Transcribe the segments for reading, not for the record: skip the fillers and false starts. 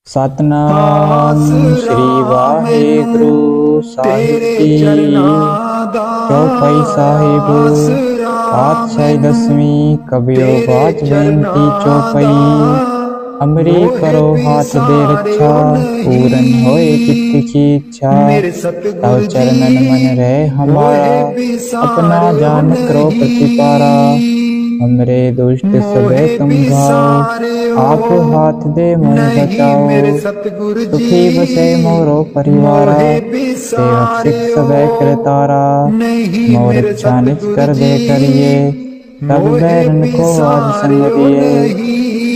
सतनाम श्री वाहेगुरु साहिब की चौपाई साहिब पातशाही दसवीं कबियो बाज बेनती चौपाई। अमरी करो हाथ दे रक्षा पूरन होए चित्त की इच्छा। तव चरणन मन रहे हमारा अपना जान करो प्रतिपारा। हमरे दुष्ट सबे तुम घाओ आप हाथ दे मोह बचाओ। सुखी बसे मोरो परिवारा सेवक सिख सबे करतारा। मोर इच्छा निज कर दे करिए तब बैरन को आज संगरिए।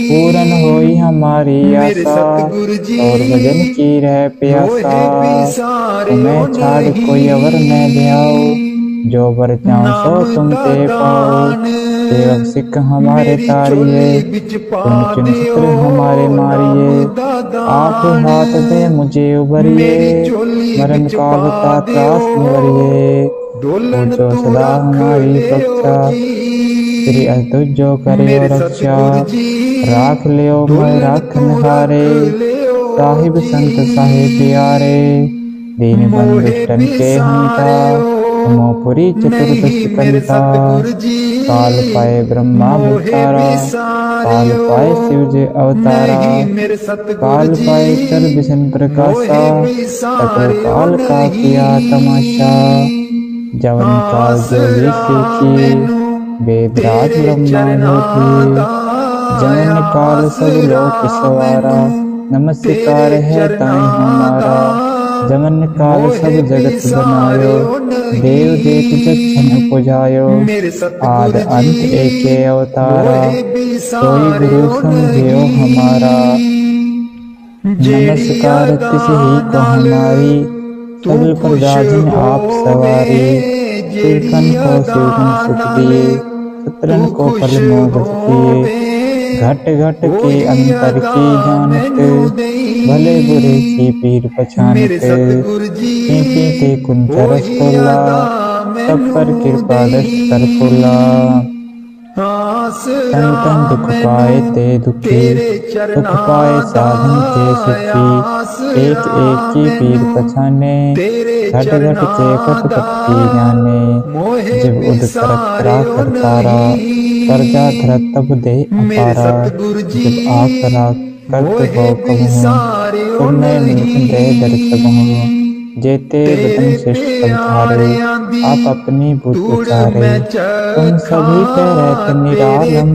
पूरन होई हमारी आशा और भजन की रह प्यासा। तुम्हें छाड़ कोई अवर न ध्याओ जो बर चाहो सो तुम ते पाओ। सेवक सिख हमारे तारिये तुम चुन चित्र हमारे मारिये। आप हाथ दे मुझे उबरिए मरण काल का त्रास निवरिए। जो सदा हमारी रक्षा श्री अतुज जो करे रक्षा। राख लियो मैं राखन हारे साहिब संत साहिब प्यारे। दीन बंधु दुष्टन के हंता तुमोपुरी चतुर्दश कंता। काल पाए ब्रह्मा अवतारा काल पाए शिव जी अवतारा। काल पाए कर विष्णु प्रकाशा सकल काल का किया तमाशा। जवन काल जो भी सीखी वेदराज ब्रह्मा होती। जवन काल सब लोक सवारा नमस्कार है ताई हमारा। जमन काल सब जगत बनायो देव देख जक्षण पुजायो। आद अंत एके अवतारा कोई गुरु समझियो हमारा। नमस्कार तिस ही को हमारी सगल प्रजा जिन आप सवारी। तीर्थन को शिवगुण सुख दिए सत्रन को फल मोह दिए। घट घट के अंतर की जानत भले बुरे की पीर पछानत। पीते ते कुंचर रसगुल्ला तब पर कृपा दृष्ट कर फुल्ला। तन तन दुख पाए ते दुखी दुख पाए साधन के सुखी। एक एक की पीर पछाने घट घट के पट पट्टी जाने। जब उद करतरा करतारा प्रजा धरत तब दे अपारा। जब आकरा करत हो कहूँ तुमने मिलकर दे दर्श कहूँ। जेते बदन शिष्ट सब धारे आप अपनी बुद्ध उचारे। तुम सभी पे रहते निरालम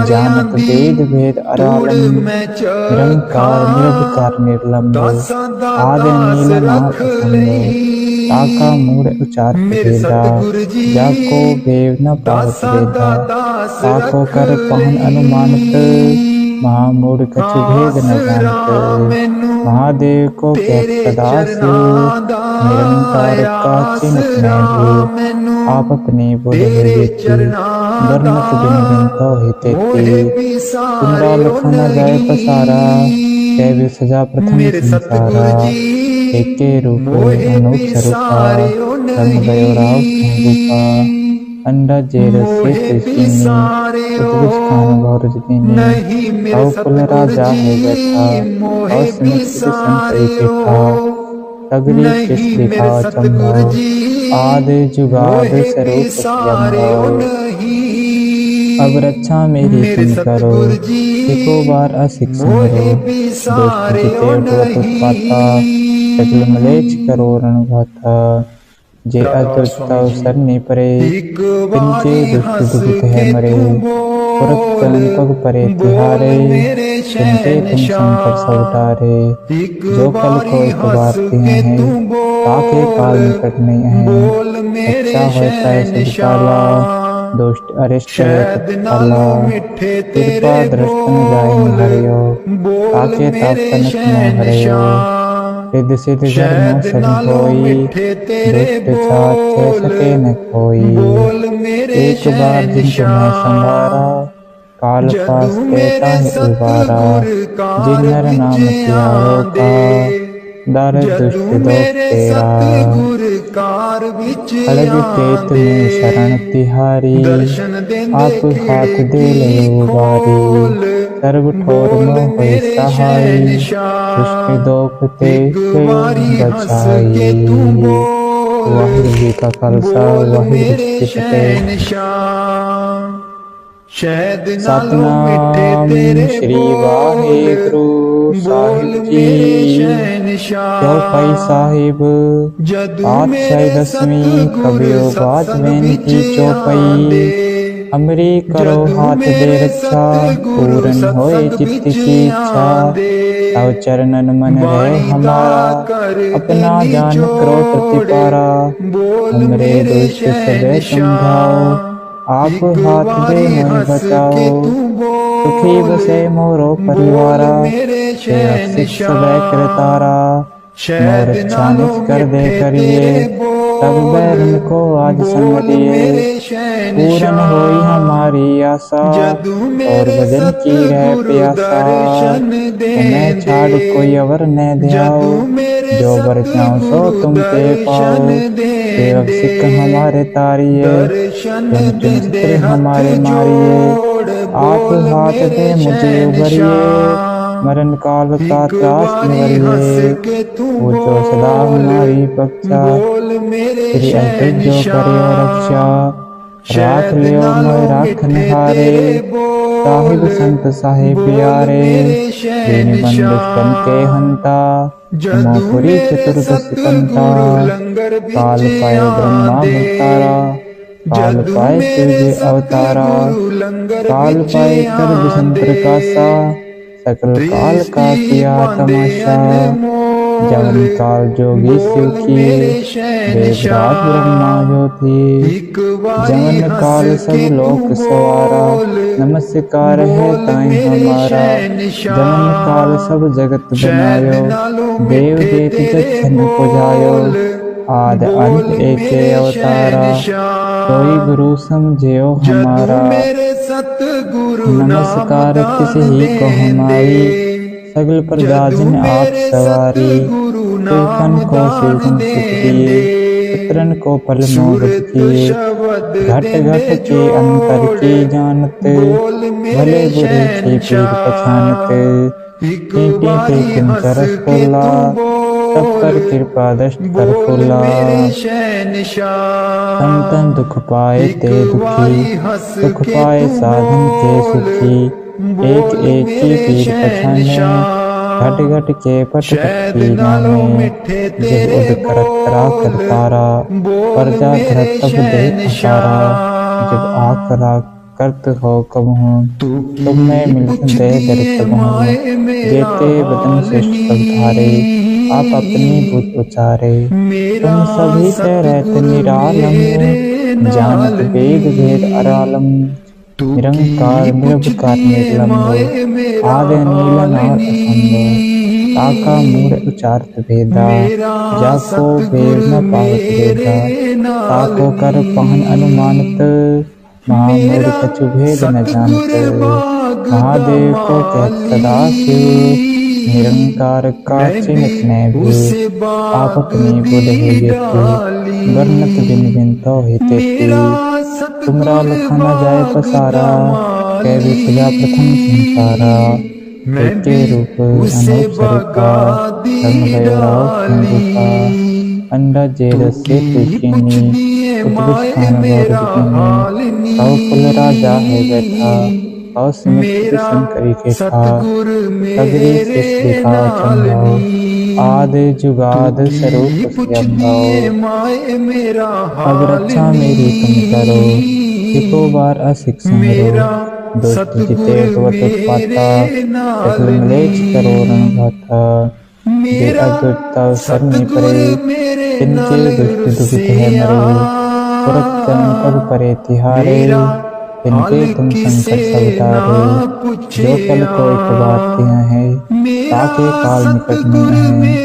जानत वेद भेद अरालम। निरंकार निरवकार निर्लम्ब आदि नीलनाथ ताका मूढ़ उचार वेदा। जाको वेव न पावत वेदा ताको कर पहन अनुमानत। महामूढ़ कछु भेद न जानत महादेव को क्या कदास। निरंकार का चिन्ह भी आप अपनी बुद्ध वर्णत बिन बिन तो हिते। तुमरा लखन जाय पसारा कैव सजा प्रथम संसारा। एके रूप अनूप स्वरूपा धर्म गयो राव रूपा। अंडा जेर से सृष्टिनी उत्कृष्ट खान गौरज दीनी। औ कुल राजा है बैठा और समित संतई बैठा। तगरी किस दिखा चंबो आदि जुगाद स्वरूप जम्बो। अब रक्षा मेरी तुम करो एको बार असिक सुमरो। दोस्त जिते उठवत उत्पाता सकल मलेच्छ करो रणघाता। जे अदृष्टव सरने परे तिनके दुष्ट दुखित है मरे। पुरख चरण पग परे तिहारे सुनते तुम संकट सब टारे। जो कल को इतबारते हैं ताके काल निकट नहीं है। अच्छा होता है सब काला दुष्ट अरिष्ट तत्काला। कृपा दृष्टन जाय हरियो ताके तापतनक न हरियो। सिद्ध सिद्ध धर्म सब कोई दुष्ट छाछ सके न कोई। एक बार जिन तुम्हें संवारा काल पास देता है उबारा। जिन नर नाम त्यारो का दर दुष्ट दोख तेरा। खड़ग केत में शरण तिहारी, आप हाथ दे लो बारी। सर्व ठोर मोह होए सहाय, दुष्ट दोख ते बचाई। वाहिगुरू जी का खालसा, वाहिगुरू जी की फतेह। सतनाम श्री वाहिगुरू साहिब जी। चौपाई साहिब पातशाही दसवीं कबियो बात बेनती चौपाई। हमरी करो हाथ दे रक्षा, पूरन होए चित्त की इच्छा। तव चरणन मन रहे हमारा, अपना जान करो प्रतिपारा। हमरे दुष्ट सबे समझाओ, आप हाथ दे मन बचाओ। सुखी बसे मोरो परिवारा, सबे करतारा। मोर रक्षा निज कर दे करिए, तब बैरन को आज संग दिए। पूरन होई हमारी आशा, और भजन की रह प्यासा। तुम्हें छाड़ कोई अवर न ध्याओ, जो बर चाहो सो तुम ते पाओ। सेवक सिख हमारे तारिये, चित्र हमारे मारिए। आप हाथ दे मुझे उभरिए, मरण काल का त्रास निवरिए। पूजो सदा हमारी पक्षा, श्री अंत जो करे रक्षा। राख लियो मोय राखन हारे, साहिब संत साहिब प्यारे। दीनबंधु दुष्टन के हंता, मोहपुरी चतुर्दश कंता। काल पाए ब्रह्मा अवतारा, काल पाए शिव जी अवतारा। काल पाए कर विष्णु प्रकाशा, सकल काल का किया तमाशा। जवन काल जोगी शिव किए, वेदराज ब्रह्मा जो थे। जवन काल सब लोक सवारा, नमस्कार है ताई हमारा। जवन काल सब जगत बनायो, देव देत जछन पुजायो। आद अंत एके अवतारा, कोई गुरु समझियो हमारा। नमस्कार किसी ही को हमारी, सगल प्रजा जिन आप सवारी। तिलकन को शिवगुण सुख दिए, पुत्रन को पल मोहब्बत किए। घट घट के अंतर की जानत, भले बुरे की पीर पछानत। टीटी के किंकर खोला, तब कर कृपा दष्ट कर खोला। संतन दुख पाए ते दुखी, सुख पाए साधन के सुखी। एक एक की पीर पछाने, घट घट के पट की जाने। जब उद करत करा करतारा, प्रजा धरत तब दे असारा। जब आकरा करत हो कब हूँ, तुम में मिलत दे दर तब हूँ। जेते बदन श्रेष्ठ सब धारे, आप अपनी बुद्ध उचारे। तुम सभी से रहते निरालम, जानत वेद भेद अरालम। निरंकार निरवकार निर्लंब, आदि नीलन और असंग। ताका मूढ़ उचारत भेदा, जाको वेद न पावत वेदा। ताको कर पहन अनुमानत, महामूढ़ कछु भेद न जानत। महादेव को कहत सदा शिव, निरंकार का चिन्हत न भी। आप अपनी बुध है जेती, वर्णत बिन बिन तो हितेती। तुमरा लखा न जाए पसारा, कै विपदा प्रथम संसारा। एके रूप अनूप स्वरूपा, रंग भयो राव रूपा। अंडा जेरस से तुकीनी, उद्भिद खान गौरवनी। सौ कुल राजा है बैठा, और सिमित शंकरी के था। सगरी सृष्टि का चंगाओ, आदि जुगाद स्वरूप स्वयंभाव। अब रक्षा मेरी तुम करो, इको बार असिक संहरो। दुष्ट जिते भवत उत्पाता, सकल म्लेच्छ करो रणघाता। जे अदुष्ट शरणी परे, तिनके दुष्ट दुखित है मरे। तुरत चरण तब परे तिहारे, इनके तुम संकट सब तारे। जो कल को एक बार किया है, ताके काल निकट में है।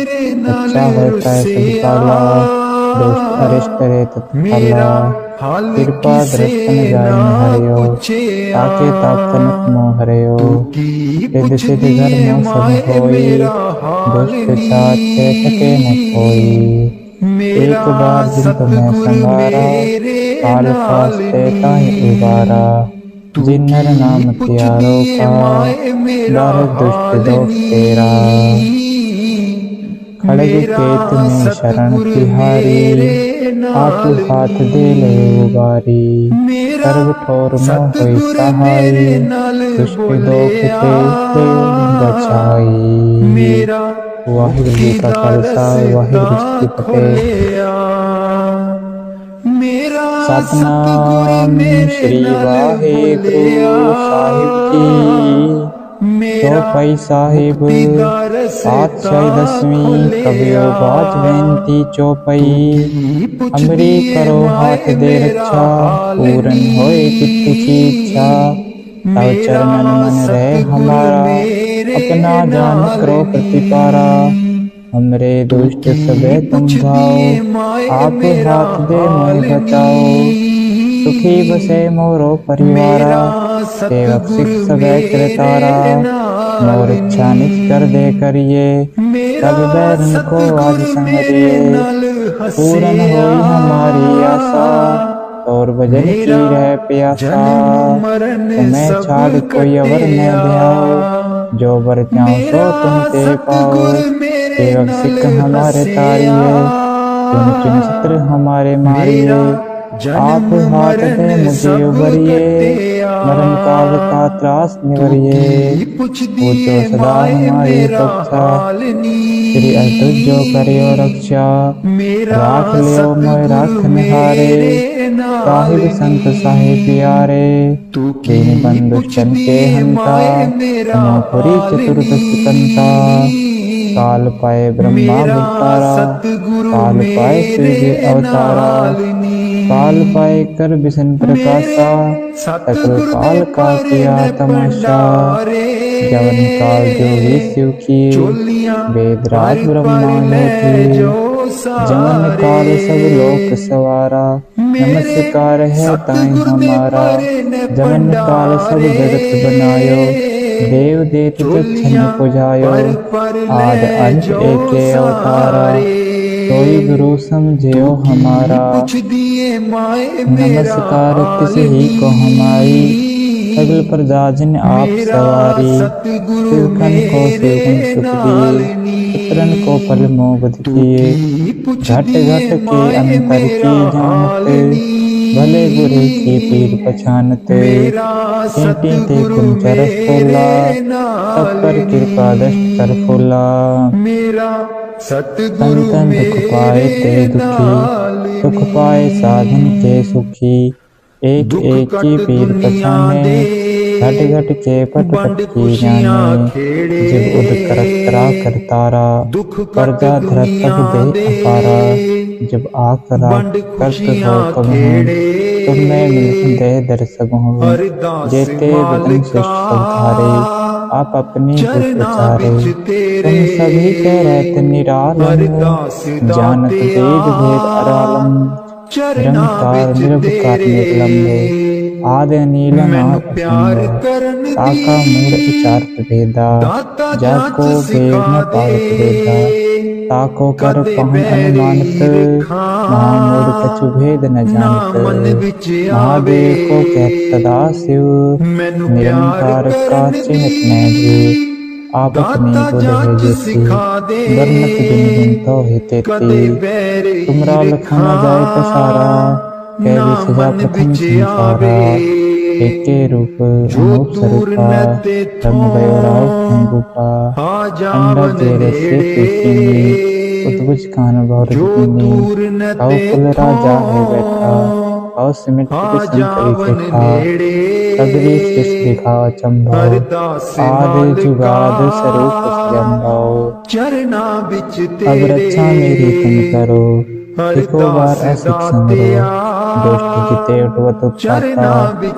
अच्छा होता है सब काला, दुष्ट अरिष्ट रे तत्काला कृपा दर्शन जाय हरियो ताके तापनक मोह हरियो सिद्ध सिद्ध धर्म सब होई दुष्ट चाचे सके न कोई एक बार जिन तुम्हें संवारा काल फास्ते ताहि उबारा जिन नर नाम त्यारो का डर दुष्ट दोष तेरा खड़ग केत में शरण तिहारी आपु हाथ दे ले उबारी सर्व ठोर मोह होई सहाई दुष्ट दोष ते बचाई। वाहिगुरु जी का खालसा वाहिगुरु जी की फतेह। सतनाम श्री वाहिगुरु साहिब जी चौपाई साहिब पातशाही दसवीं कबियो बाज बेनती चौपाई अमरी करो हाथ दे रक्षा पूरन होए चित्त की इच्छा तव चरणन मन रहे हमारा अपना जान करो प्रतिपारा हमरे दुष्ट सबे तुम भाओ आप हाथ दे मोह बचाओ सुखी बसे मोरो परिवारा सेवक सिख सबे कृतारा मोर इच्छा निज कर दे करिए सब बैरन को आज संगरिए पूरन होई हमारी आशा और भजन की रह प्यासा तुम्हें छाड़ कोई अवर न ध्याओ जो बर चाहो सो तुम ते पाओ सेवक सिख हमारे तारिये चुन चुन शत्रु हमारे मारिए आप हाथ दे मुझे उबरिए मरण काल का त्रास निवरिए पूछो सदा हमारी रक्षा श्री अतुल जो करियो रक्षा राख लियो मोय राखन हारे साहिब संत साहिब प्यारे दीन बंधु चन के हंता समापुरी चतुर्दश कंता काल पाए ब्रह्मा अवतारा काल पाए सूर्य अवतारा काल पाए कर विष्णु प्रकाशा सकल काल का किया तमाशा जवन काल जोगी शिव किए वेदराज ब्रह्मा किए जवन काल सब लोक सवारा नमस्कार है ताई हमारा जवन काल सब जगत बनायो देव देत जक्षन पुजायो आद अंत एके अवतारा कोई गुरु समझियो हमारा नमस्कार किसी ही को हमारी सगल प्रजा जिन आप सवारी शिवखन को शिवखन सुख दिए पुत्रन को पल मोबद किए घट घट के अंतर की जानते भले बुरे की पीर पछानते चींटी ते कुंचर फूला तब पर कृपा दष्ट कर फूला संतन दुख पाए ते दुखी सुख पाए साधन के सुखी एक एक की पीर पछाने घट घट के पट पट की जाने जब उद करतरा करतारा कर्जा धरत तब दे अपारा जब आकरा करत हो तब तुम्हें मिल दे दर्शक हो जेते बदन शिष्ट धारे आप अपनी विचारे तुम सभी के रहते निरालम जानत वेद भेद अरालम निरंकार निर्विकार निर्लंब आदि नीलनाथ ताका मूल विचारत भेदा जाको भेद न पावत भेदा ताको कर पहन अनुमानत महामूढ़ कछु भेद न जानत महादेव को कहत सदा शिव निरंकार का चिन्हत न जीव आप अपनी बोले है जैसी वर्णत दिन दिन तो हिते तुमरा लखना जाए पसारा कैदी सजा प्रथम संसारा एके रूप अनूप स्वरूपा रंग भयो राव खंगूपा अंडा जेरे से पीती उद्भुज कान भौर दुखनी औ कुल राजा है बैठा औ सिमट के संकरी के खा सगरी सृष्टि दिखाओ चंबा आदि जुगाद स्वरूप जंबाओ अब रक्षा मेरी तुम करो एको बार असिक संग्रो दुष्ट जिते उठवत उत्पाता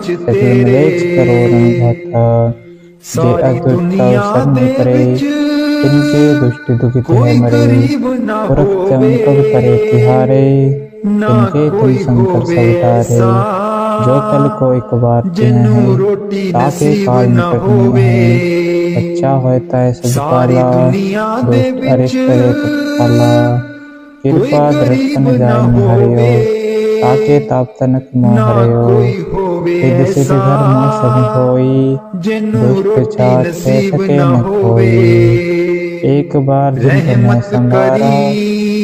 सकल मलेच्छ करो रणभाता जे अदुष्ट शरण करे इनके दुष्ट दुखित है मरे, पुरख जम कब करे तिहारे, इनके तुम शंकर सब तारे, जो कल को एक बार तिन्ह है, ताके काल निकट में है, अच्छा होता है सब काला, दुष्ट अरिष्ट देख काला, कृपा दर्शन जाय हरियो, ताके ताप तनक मोह हरियो, सिद्ध सिद्ध धर्म सब होई, दुष्ट छात से थके न कोई, एक बार जिन में संगारा,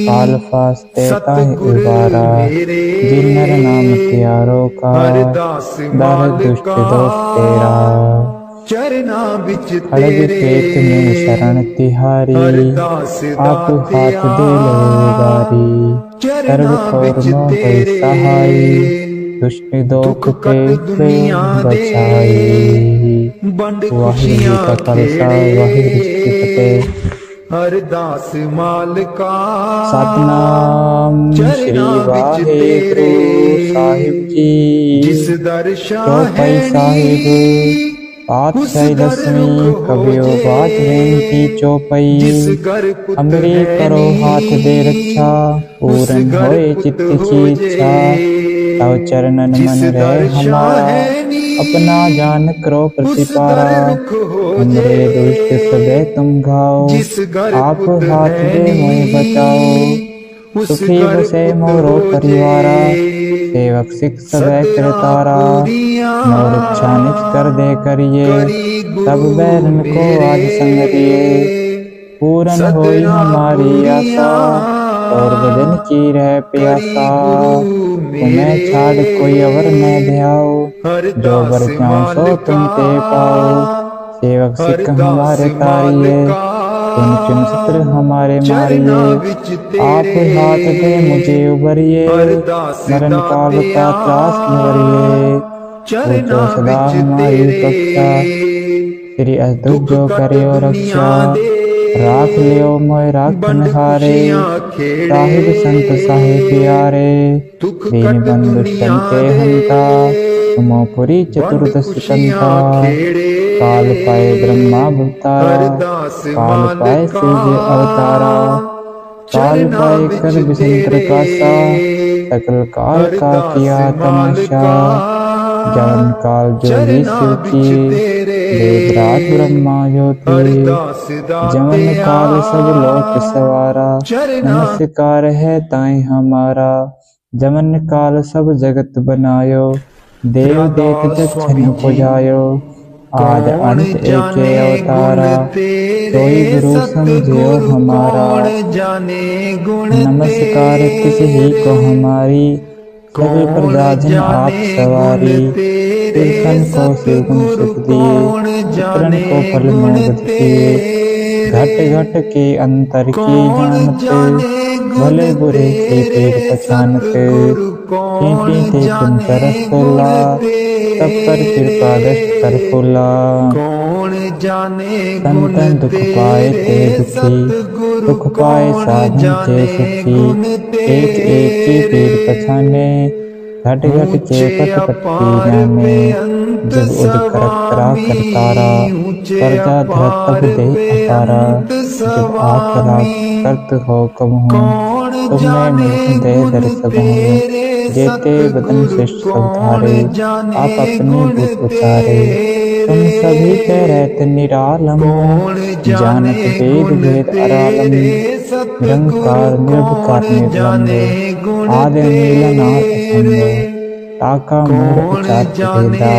काल फास्ते ताहि उबारा, जिन नर नाम त्यारो का, दर दुष्ट दोष तेरा, खड़ग पेट में शरण तिहारी, आप हाथ दे लो गारी, सर्व कौरमों गई सहाई, दुष्ट दोख पे बचाई। वाहिगुरु का खालसा वाहिगुरु जी की फतेह। अरदास मालका सतनाम श्री वाहिगुरु साहिब जी। जिस दर्शा चौपाई साहिब पातशाही दसवीं कबियो बात बेनती चौपाई। अमरी करो हाथ दे रक्षा, पूरन होए चित्त की इच्छा, तव चरणन मन रहे हमारा, अपना जान करो प्रतिपारा, हमरे दुष्ट सबे तुम घाओ, आप हाथ दे मोहि बचाओ, सुखी बसे मोरो परिवारा, सेवक सिख सबे करतारा, मोर इच्छा निज कर दे करिए, सब बैरन को आज संगरिए, पूरन होई हमारी आशा, और गजन की रह प्यासा, तुम्हें छाड़ कोई अवर न ध्याओ, जो बर जाऊं सो तुम ते पाओ, सेवक सिख हमारे तारिये, चुन चुन शत्रु हमारे मारिए, आप हाथ दे मुझे उबरिए, मरण काल का त्रास निवरिए, पूछो सदा हमारी कक्षा, श्री अद्भुत जो करियो रक्षा, राख लियो मोय राखन हारे, साहिब संत साहिब प्यारे, दीन बंधु संते हंता, तुमोपुरी चतुर्दश कंता, काल पाए ब्रह्मा भुतारा, काल पाए शिव अवतारा, काल पाए कर विसंतर कासा, सकल काल का किया तमाशा, जवन काल जोगी शिव की, वेदराज ब्रह्मा ज्योति, जवन काल सब लोक सवारा, नमस्कार है ताई हमारा, जवन काल सब जगत बनायो, देव देत जक्षन पुजायो, आद अंत एक अवतारा, कोई गुरु समझियो हमारा, नमस्कार किस ही को हमारी, सभी प्रजाजन आप सवारी, तीर्थन को शिवगुण सुख दिए, पुत्रन को फल में बध दिए, घट घट के अंतर की जानते, भले बुरे की पीर पहचानते, कीटी थे तुम तरस खोला, तब पर कृपा दृष्ट कर खोला, संतन दुख पाए ते दुखी, दुख पाए साधन थे सुखी, एक एक की पीर पछाने, घट घट के पट पट्टी जाने, जब उद करतरा करतारा, प्रजा धरत तब दे अपारा, जब आप राग करत हो कब हूँ, तुमने मूर्ख दे दर्श बहु, जेते बदन श्रेष्ठ सब धारे, आप अपने भूत उतारे, तुम सभी के रहते निरालम, जानत वेद भेद अरालम, निरंकार निर्विकार निर्लंब, आदि मिलनाथ असंग, ताका मूल उचार वेदा,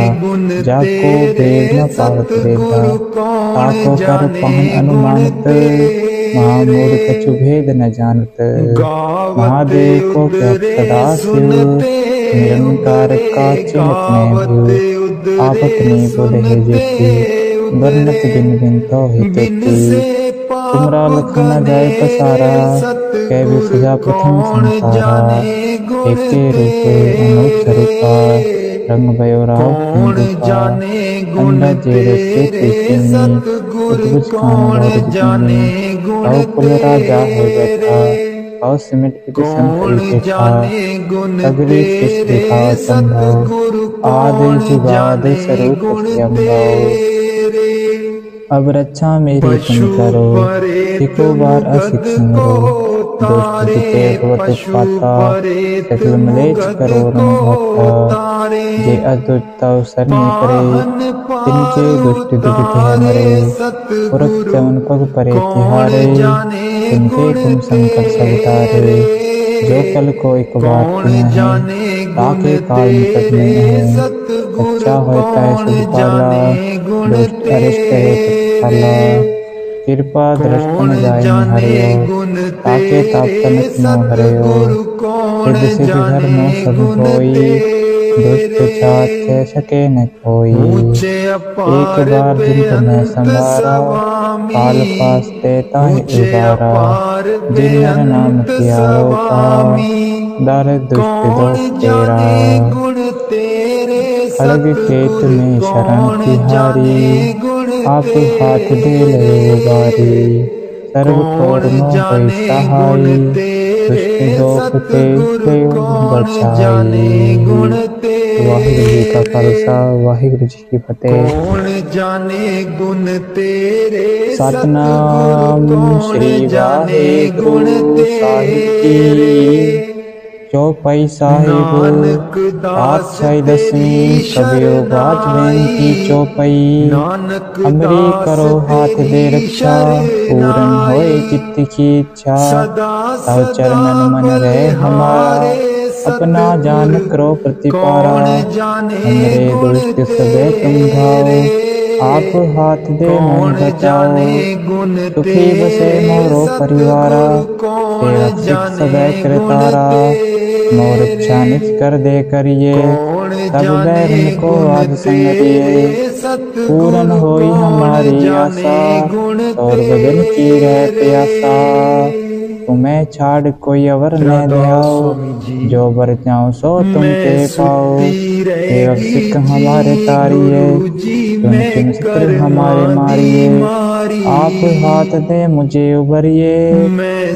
जाको वेद न पावत वेदा, ताको कर पहन अनुमानत, महामूढ़ कछु भेद न जानत, महादेव को क्या सदा शिव, निरंकार का चिन्ह में आप अपनी बुध है जेती, वर्णत बिन बिन तो है तेती, तुमरा लखन न जाए पसारा, कै भी सजा प्रथम संसारा, एके रूपे अनूठ रूपा, रंग भयो राव हिंदुपा, अंडा जेर से तेतिनी, उद्भुज खान लोर जितनी, औ कुल राजा है बैठा, औ सिमट पिट संतरी पेठा, सगरी शिष्ट दिखाओ संभव, आदि जुगादि स्वरूप यम्भव, अब रक्षा मेरी तुम करो, सिखो बार असिख सुमरो। दुष्ट जिते उत्पाता, सकल मलेच्छ करो रंग जे अदुष्ट अवसर में करे, तिनके दुष्ट दुष्ट है मरे। पुरख चवन पग परे तिहारे, तिनके तुम संकट सब तारे। जो कल को एक बात किया है, ताके काल निकट में है। अच्छा होता है शुभ पाला, दुष्ट अरिष्ट है तत्काला। कृपा दृष्टि न जाय न हरियो, ताके ताप तनक नो हरियो। सिद्ध सिद्ध धर्मो सब होई, दुष्ट छात कह सके न कोई। एक बार जिन तुम्हें संवारा, काल पास देता है उबारा। जिन नर नाम किया रोका, दर दुष्ट दोष तेरा। खड़ग केत में शरण तिहारी, आप हाथ दे ले उबारी। सर्व कोरनो कोई सहाई, दुष्ट दोष ते बचाई। वाहिगुरु जी का खालसा, वाहिगुरु जी की फतेह। कौन जाने गुण तेरे, सतनाम श्री वाहिगुरु साहिब की। चौपाई साहिब पातशाही दसवीं कबियो बाज बेनती चौपाई। हमरी करो हाथ दे रक्षा, पूरन होए चित्त की इच्छा। तव चरणन मन रहे हमारा, अपना जान करो प्रतिपारा। हमरे दुष्ट सबे तुम धाओ, आप हाथ दे मन बचाओ। सुखी बसे मोरो परिवारा, सेवक सिख सबे करतारा। मोर रक्षा निज कर दे करिए, तब बैरन को आज संगरिए। पूरन होई हमारी आशा, और बदन की रह प्यासा। तुम्हें छाड़ कोई अवर न ध्याओ, जो बर जाओ सो तुम ते पाओ। सेवक सिख हमारे तारिये, तुम चुन सिख हमारे मारिये। आप हाथ दे मुझे उबरिए,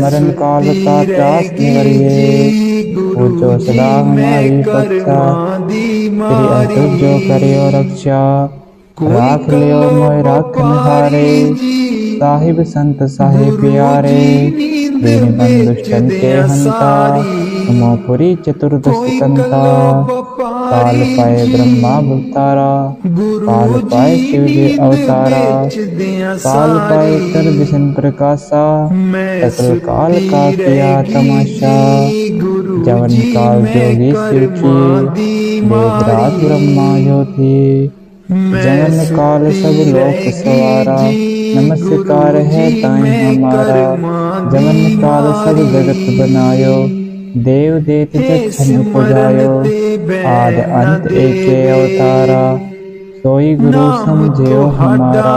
मरण काल का त्रास निवरिए। पूजो सदा हमारी रक्षा, श्री अंतुर जो करियो रक्षा। राख लियो मोय राखन हारे, साहिब संत साहिब प्यारे। दीन बंधु दुष्टन के हंता, तुमोपुरी चतुर्दश कंता। काल पाए ब्रह्मा अवतारा, काल पाए शिव जी अवतारा। काल पाए कर विष्णु प्रकाशा, सकल काल का किया तमाशा। जवन काल जोगी शिव की, वेदराज ब्रह्मा जो थी। जवन काल सब लोक सवारा, नमस्कार है ताई हमारा। जवन काल सब जगत बनायो, देव देत जक्षन पुजायो। आद अंत एके अवतारा, सोई गुरु समझियो हमारा।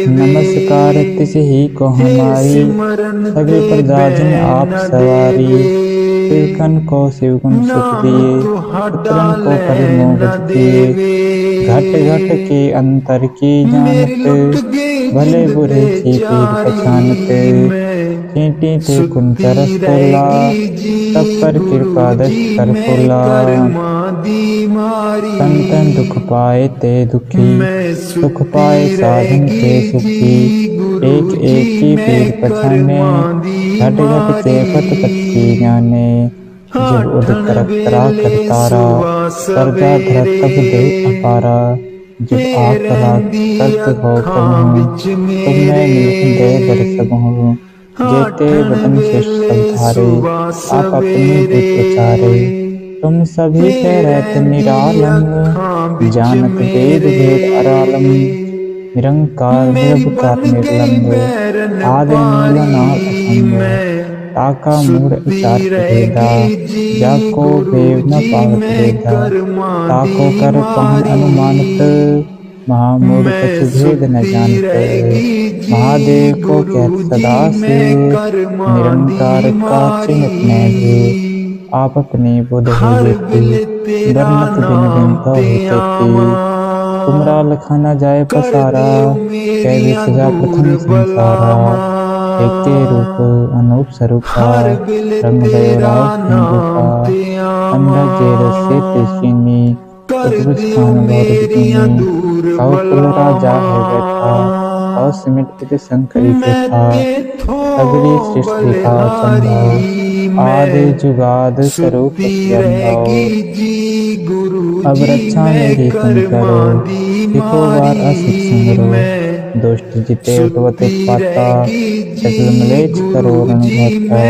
नमस्कार तिस ही को हमारी, सभी प्रजा जन आप सवारी। शिवकन को शिवगुण सुख दिए, पुत्रन को परिमोगत दिए। घट घट के अंतर की जानत, भले बुरे की पीर पछानत। चींटी ते कुंचर तोला, सब पर कृपा दश कर फुला। संतन दुख पाए ते दुखी, सुख पाए साधन के सुखी। एक एक की पीर पछाने, घट घट के पत पत्ती जाने। जब उद करक करा करतारा, करजा धरत तब दे अपारा। जब आप करत हो कहूँ, तुम मैं मिल दे दर सकूँ। जेते वतन शिष्ट सब धारे, आप अपने दूत प्रचारे। तुम सभी पे रहत निरालम, जानत वेद वेद अरालम। निरंकार निर्विकार निर्लंब, आदि मूल नाल असंग। ताका मूढ़ उचार भेदा, जाको भेव न पावत भेदा। ताको कर पहन अनुमानत, महामूढ़ कछु भेद न जानत। महादेव को कहत सदा से, निरंकार का चिन्हत न भी। आप अपनी बुध हो जेती, वर्णत दिन दिन तो होती। तुमरा लखाना जाए पसारा, कैदी सजा प्रथम संसारा। एके रूप अनूप स्वरूपा, रंग भयो राव सिंधुका। अंधा जेर से तिसिनी, कर दियो मेरियां दूर राजा है बैठा और सिमट इति संकरी था सगरी सृष्टि का चंदा आदि जुगाद स्वरूप अब रक्षा मेरी तुम करो इको बार असित संगरो दुष्ट जिते उठवत पाता सकल मलेच करो रणघाता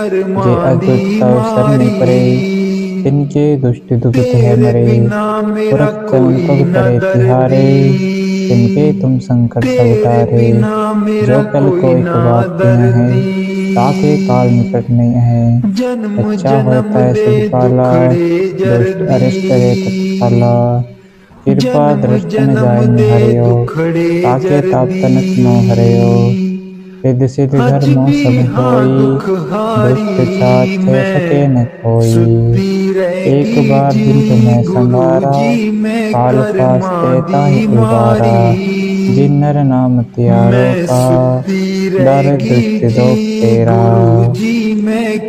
जे अद्भुत तव शरण परे तिनके दुष्ट दुखित है मरे पुरख चरण पग परे तिहारे तिनके तुम संकट सब उतारे जो कल को एक बात है ताके काल निकट नहीं है अच्छा होता है सब काला दुष्ट अरिष्ट है तत्काला कृपा दृष्ट न जाय हरियो ताके ताप तनक नो हरियो सिद्ध सिद्ध धर्मो सब होई दुष्ट छाछ सके न कोई एक बार दिन तुम्हें संवारा काल पास्ते ताहि उबारा जिन नर नाम त्यारो का डर दुष्ट दोख तेरा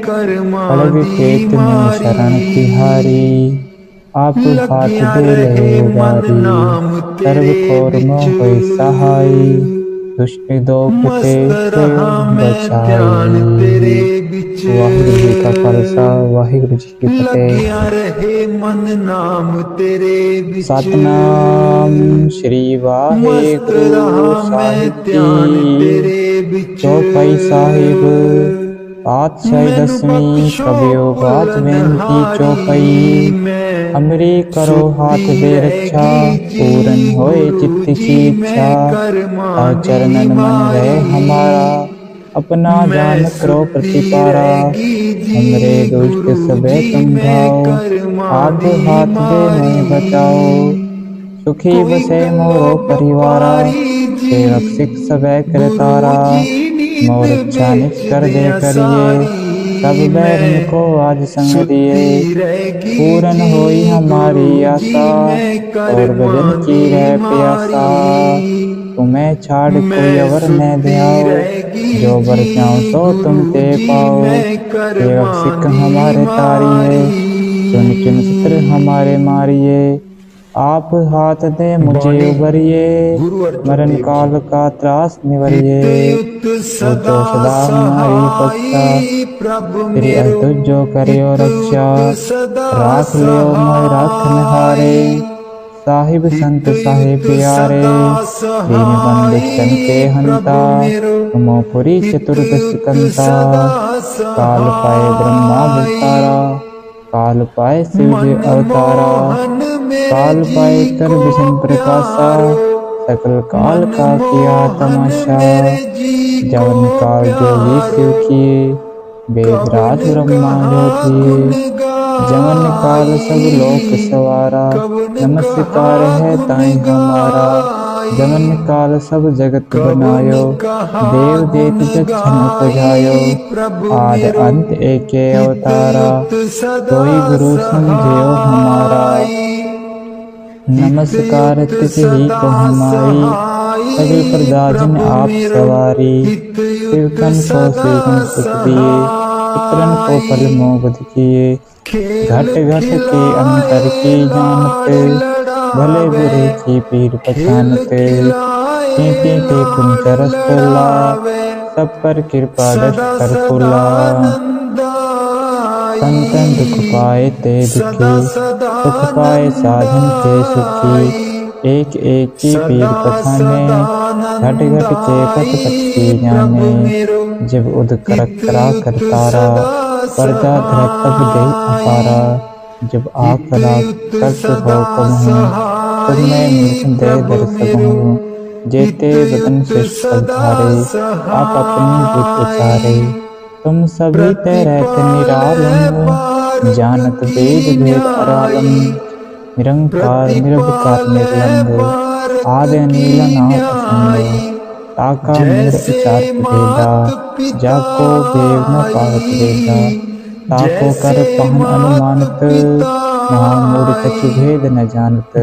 कल विकेत में शरण तिहारी आप हाथ दे ले उबारी सर्व कोरमो होई सहाई दुष्ट दोख ते बचाई। वाहिगुरु जी का खालसा वाहिगुरु जी की फतेह। सतनाम श्री वाहिगुरु साहिब की चौपाई साहिब पातशाही दसवीं कबियो बात बेनती चौपाई हमरी करो हाथ दे रक्षा पूरन होए चित्त की इच्छा चरणन मन रहे हमारा अपना जान करो प्रतिपारा हमरे दुष्ट सबे समझाओ आप हाथ दे मैं बचाओ सुखी बसे मोरो परिवारा सेवक सिख सबे करतारा मोर अच्छा निच कर दे करिए सब बैरन को आज संग दिए पूरन होई हमारी आशा और भजन की रह प्यासा तुम्हें छाड़ कोई अवर न दियाओ जो बर जाओ तो तुम ते पाओ सेवक सिख हमारे तारिये चुन चुन सत्र हमारे मारिये आप हाथ दे मुझे उबरिए मरण काल का त्रास निवरिए तो सदा हमारी पक्षा तेरी अतुज जो करियो रक्षा राख लियो मैं राखन हारे साहिब संत साहिब प्यारे दीन बंद सन के हंता तुमोपुरी चतुर्दश कंता काल पाए ब्रह्मा भूतारा काल पाए शिव जी अवतारा काल पाए कर विष्णु प्रकाशा सकल काल का किया तमाशा जवन काल जोगी शिव किए वेदराज ब्रह्मा जो किए जवन काल सब लोक सवारा नमस्कार है ताई हमारा जवन काल सब जगत बनायो देव देत जक्षण पुजायो आद अंत एके अवतारा कोई गुरु समझियो हमारा नमस्कार तिथि को हमारी सभी प्रदाजन आप सवारी शिवकन को शिवकन सुख दिए पुत्रन को फल मोबद किए घट घट के अंतर की जानते भले बुरे की पीर पहचानते के कुंचर फूला सब पर कृपा दश कर फूला संतन दुख पाए ते दुखी सुख पाए साधन के सुखी एक एक की पीर पछाने घट घट चेकत पत्ती जाने जब उद करक करा करतारा पर्दा धर तब दे अपारा जब आकरा कर्त हो कमहूँ तुम मैं मूर्ख दे दर सकूँ जेते बदन शिष्ट सब धारे आप अपनी बुद्ध उचारे तुम सभी ते रहते निरालम जानत वेद भेद अरालम निरंकार निरवकार निर्लंब आदि नील नाथ संग ताका निर उचार भेदा जाको देव न पावत वेदा ताको कर पहन अनुमानत महामूढ़ कछु भेद न जानत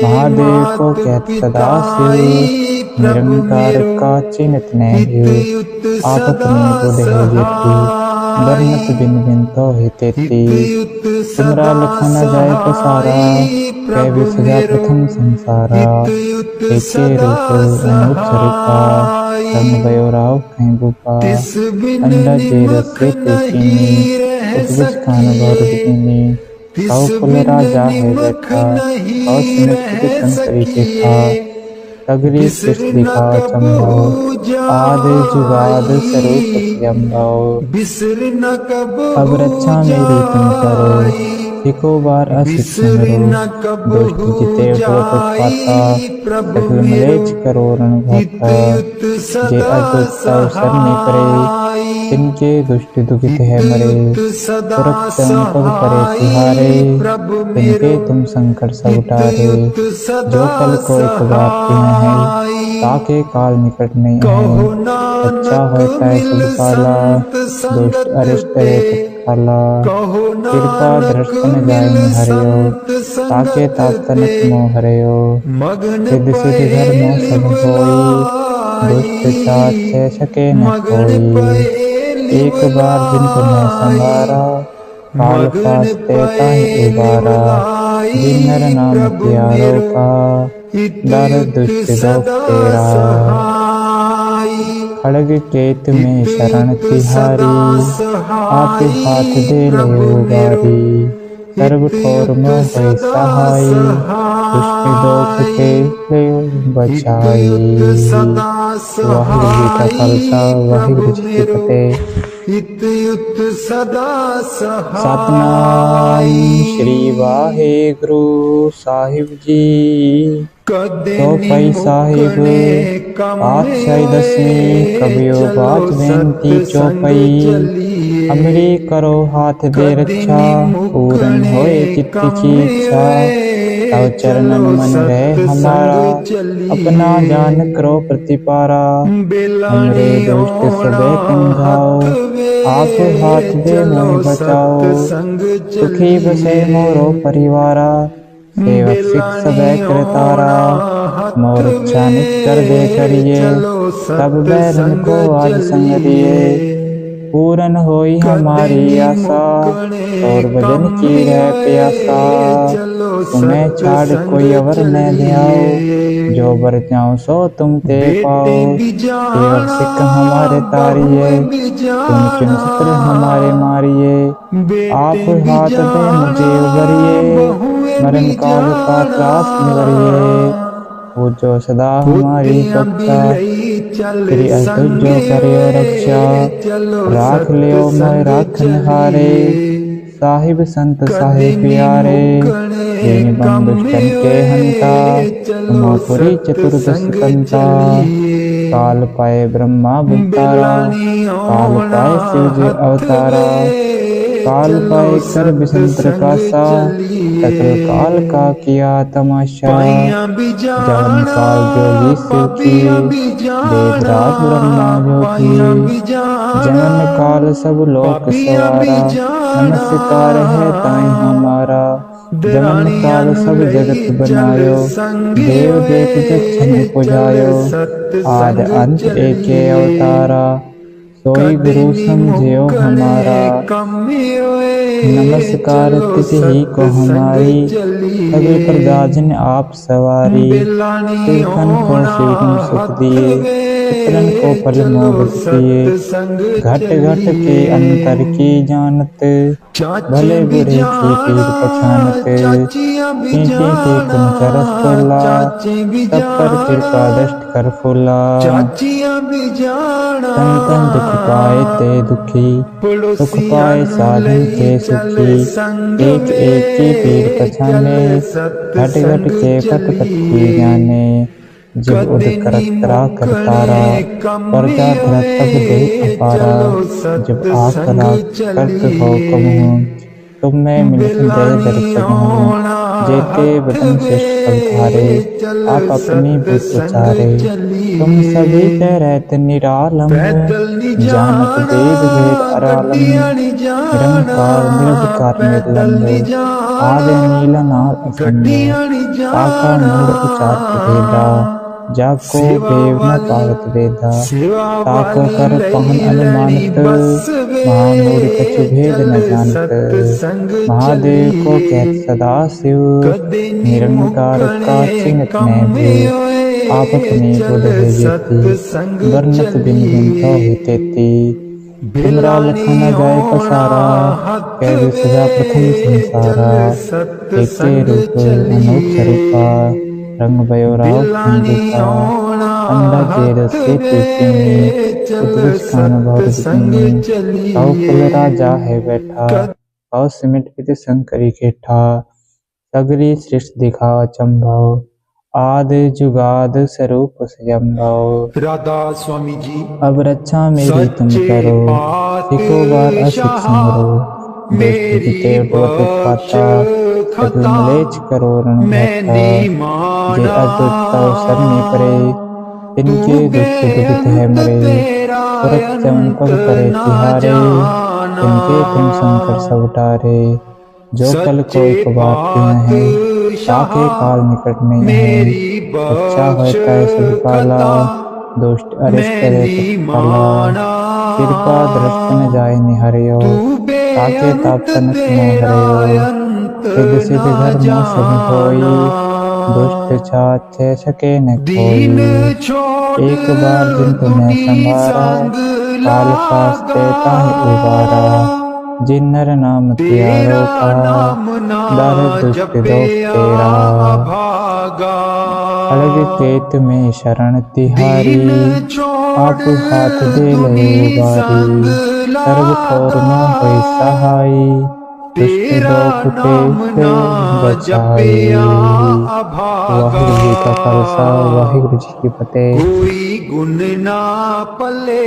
महादेव को कहत सदा शिव निरंकार का चिन्हत नहीं आप अपने बुध है जेती बरनत बिन बिन तो है तेती तुमरा लिखा न जाए पसारा, कै विसजा प्रथम संसारा। एके रूप अनूप सरिता, रंग भयो राव कहीं भूपा। अंडा जे रसे ते कीनी, उपविज खान गौर बिकिनी। कौ कुल राजा है बैठा, कौ सुमित कितन तरीके था। तगरी कृष्ण दिखाओ चंबाओ, आदि जुगाद स्वरूप यम्बाओ। अब रक्षा मेरी तुम करो, एको बार अशिक्षण रो। दुष्ट जिते बहुत पाता, सकल मलेच करो रण घाता। जे अद्भुत अवसर ने परे, तिनके दुष्ट दुखित है मरे। तुरत पग परे तिहारे, तिनके तुम संकट सब उतारे। जो कल को एक बार तिन्ह है, ताके काल निकट नहीं है। अच्छा होता है सब काला, दुष्ट अरिष्ट है तत्काला। कृपा दर्शन जाय हरियो, ताके तातनक मोह हरियो। सिद्ध सिद्ध धर्म सब होई, दुष्ट चाचे सके न कोई। एक बार जिनको मैं संवारा, काल फास्ते ताहि उबारा। जिन नर नाम प्यारो का, डर दुष्ट दोष तेरा। खड़ग केत में शरण तिहारी, आप हाथ दे ले उबारी। सर्व ठोर मोह है सहाय, दुष्ट दोष के ले बचाई। वाहिगुरु जी का खालसा, वाहिगुरु जी की फतेह। सतनाम श्री वाहिगुरु साहिब जी। चौपाई साहिब पातशाही दसवीं, कबियो बात बेनती चौपाई। अमरी करो हाथ दे रक्षा, पूरन होए चित्त की इच्छा। तव चरणन मन रहे हमारा, अपना जान करो प्रतिपारा। हमरे दुष्ट सबे समझाओ, आप हाथ दे मोहि बचाओ। सुखी बसे मोरो परिवारा, सेवक सिख सबे करतारा। मोर रक्षा नित कर दे करिए, तब बैरन को आज संगरिए। पूरन होई हमारी आशा, और भजन की रह प्यासा। तुम्हें छाड़ कोई अवर न ध्याओ, जो बर जाऊं सो तुम ते पाओ। सेवक सिख हमारे तारिये, चुन चुन शत्रु हमारे मारिये। आप हाथ दे मुझे उबरिए, मरण काल का त्रास निवरिए। वो जो सदा हमारी रक्षा, तेरी अस्तुत जो करियो रक्षा। राख लियो मैं राखन हारे, साहिब संत साहिब प्यारे। दीन बंधु दुष्टन के हंता, तुमापुरी चतुर्दश कंता। काल पाए ब्रह्मा भुक्तारा, काल पाए शिव जी अवतारा। काल पाए कर बिसंत्र कासा, सकल काल का किया तमाशा। जवन काल जोगी शिव की, देवराज ब्रह्मा ज्योति। जवन काल सब लोक सवारा, नमस्कार है ताई हमारा। जवन काल सब जगत बनायो, देव देव जक्षन पुजायो। आद अंत एके अवतारा, सोई गुरु समझियो हमारा। नमस्कार तिथि ही को हमारी, सभी प्रदाजन आप सवारी। तीर्थन को श्रीगुण सुख दिए, पुत्रन को फल मोक्ष दिए। घट घट के अंतर की जानत, भले बुरे की पीर पछानत। कीटे के कुंच रस तोला, तब पर कृपा दृष्ट कर फूला। तन तन दुख पाए ते दुखी, सुख पाए साधन के सुखी। एक एक की पीर पछाने, घट घट के पट पट की जाने। जब उद करत करा करतारा, प्रजा धरत तब दे अपारा। जब आकला करत हो कबहूँ, तुम में मिलत दे दर्शन हूँ। जेते बदन श्रेष्ठ अवतारे, आप अपनी बुद्ध चारे। तुम सभी ते रहत निरालम, जानत वेद वेद अरालम। निरंकार निर्विकार निर्लंब, आदि नील नार असंग। आका मूल उचार भेदा, जाको बेव न पावत वेदा, ताको कर पहन अनुमानत, महामूढ़ कछु भेद न जानत। महादेव को कहत सदा शिव, निरंकार का चिन्हत में भी, आप अपनी बुध है जेती, वर्णत बिन गुंथा हितेती। तुमरा लखा न जाए पसारा, कैद सजा प्रथम संसारा। एके रूप अनूप स्वरूपा, रंग भयो राव खंडूपा। अंडा के रस से पीती, उत्कृष्ट खान बहुत बिकनी। कौ कुल राजा है बैठा, कौ सिमट पित शंकरी केठा। सगरी सृष्टि दिखावा चंभाव, आदि जुगाद स्वरूप स्वयंभव। राधा स्वामी जी अब रक्षा मेरी तुम करो, सिको बार असिक समरो। दुष्ट जिते उठवत उत्पाता, कभी मलेच करो रण भाता। जे अद्भुत तव सरनी परे, इनके दुष्ट दुखित है मरे। तुरत चमन पग परे तिहारे, इनके तुम शंकर सब उठारे। जो कल को एक बात की है, ताके काल निकट नहीं है। अच्छा होता है सब काला, दुष्ट अरिष्ट करे तत्काला। कृपा दृष्ट न जाए निहरियो, ताके तापन मोह हरियो। सिद्ध सिद्ध धर्म सब होई, दुष्ट छाछे सके न कोई। एक बार जिन तुम्हें संभारा, काल फास्ते ताहि उबारा। जिन नर नाम त्यारो का, दर दुष्ट दोष तेरा। अलग केत में शरण तिहारी, आप हाथ दे लयो बारी। सर्व ठोर न होई सहाई, दुष्ट दो फुटे से बचाई। वाहिगुरु जी का खालसा, वाहिगुरु जी की फतेह। कोई गुण ना पले,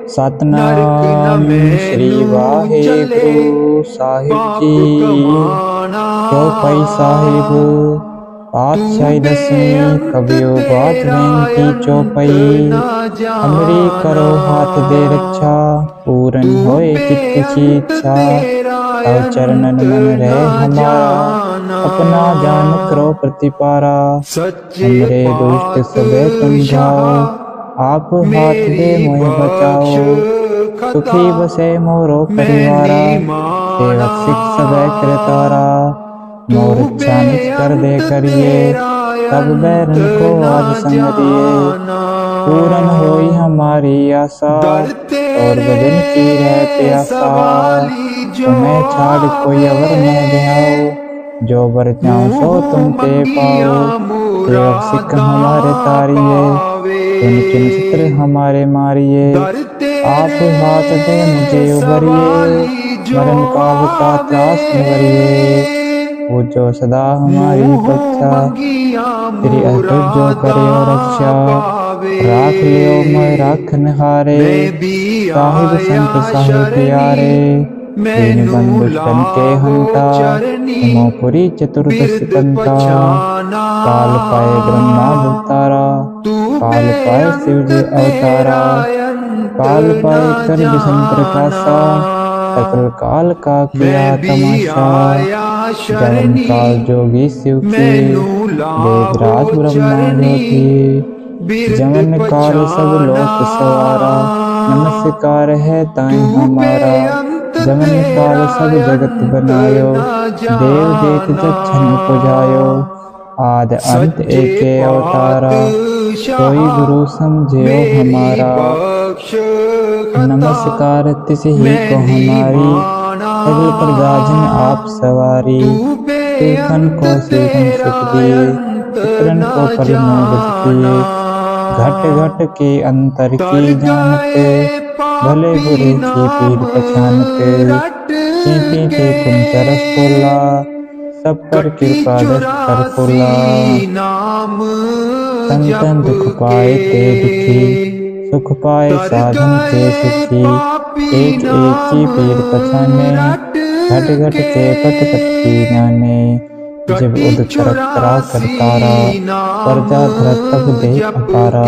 सतनाम श्री वाहिगुरु साहिब जी। चौपाई साहिब पातशाही दसवीं, कबियो बात बेनती चौपाई। हमरी करो हाथ दे रक्षा, पूरन होए चित्त की इच्छा। तव चरणन मन रहे हमारा, अपना जान करो प्रतिपारा। हमरे दुष्ट सबे तुम जाओ, आप हाथ दे मोहि बचाओ। सुखी बसे मोरो परिवारा, सेवक सिख सबे कृतारा। मोर इच्छा निज कर दे करिए, तब बैरन को आज संगरिए। पूरन होई हमारी आशा, और भजन की रह प्यासा। तुम्हें छाड़ कोई अवर न ध्याओ, जो बर चाहो सो तुम ते पाओ। सेवक सिख हमारे तारिए, चुन चुन चित्र हमारे मारिए। आप हाथ दे मुझे उबरिए, मरण काल का त्रास निवरिए। वो जो सदा हमारी रक्षा, तेरी अद्भुत जो करे रक्षा। राख लियो मैं राखन हारे, साहिब संत साहिब प्यारे। दीन बंधु तन के हंता, हिमोपुरी चतुर्दश कंता। काल पाए ब्रह्मा अवतारा, काल पाए शिव जी अवतारा। काल पाए कर विषम प्रकाशा, सकल काल का किया तमाशा। जवन काल जोगी शिव के, वेदराज ब्रह्मा ज्योति। जवन काल सब लोक सवारा, नमस्कार है ताई हमारा। जवन काल सब जगत बनायो, देव देत जक्षण पुजायो। आद अंत एके अवतारा, कोई गुरु समझियो हमारा। नमस्कार तिस ही को हमारी, सगल प्रजाजन आप सवारी। सूखन को सूखन सुख दिए, पुत्रन को परिमोद दिए। घट घट के अंतर की जानते, भले बुरे की पीर पहचानते। पीते थे कुंच रस पोला, सब पर कृपा दस कर पोला। संतन दुख पाए ते दुखी, सुख पाए साधन के सुखी। एक एक की पीर पछाने, घट घट के पत पत की जाने। जब उद करक करा करतारा, प्रजा धरत तब दे अपारा।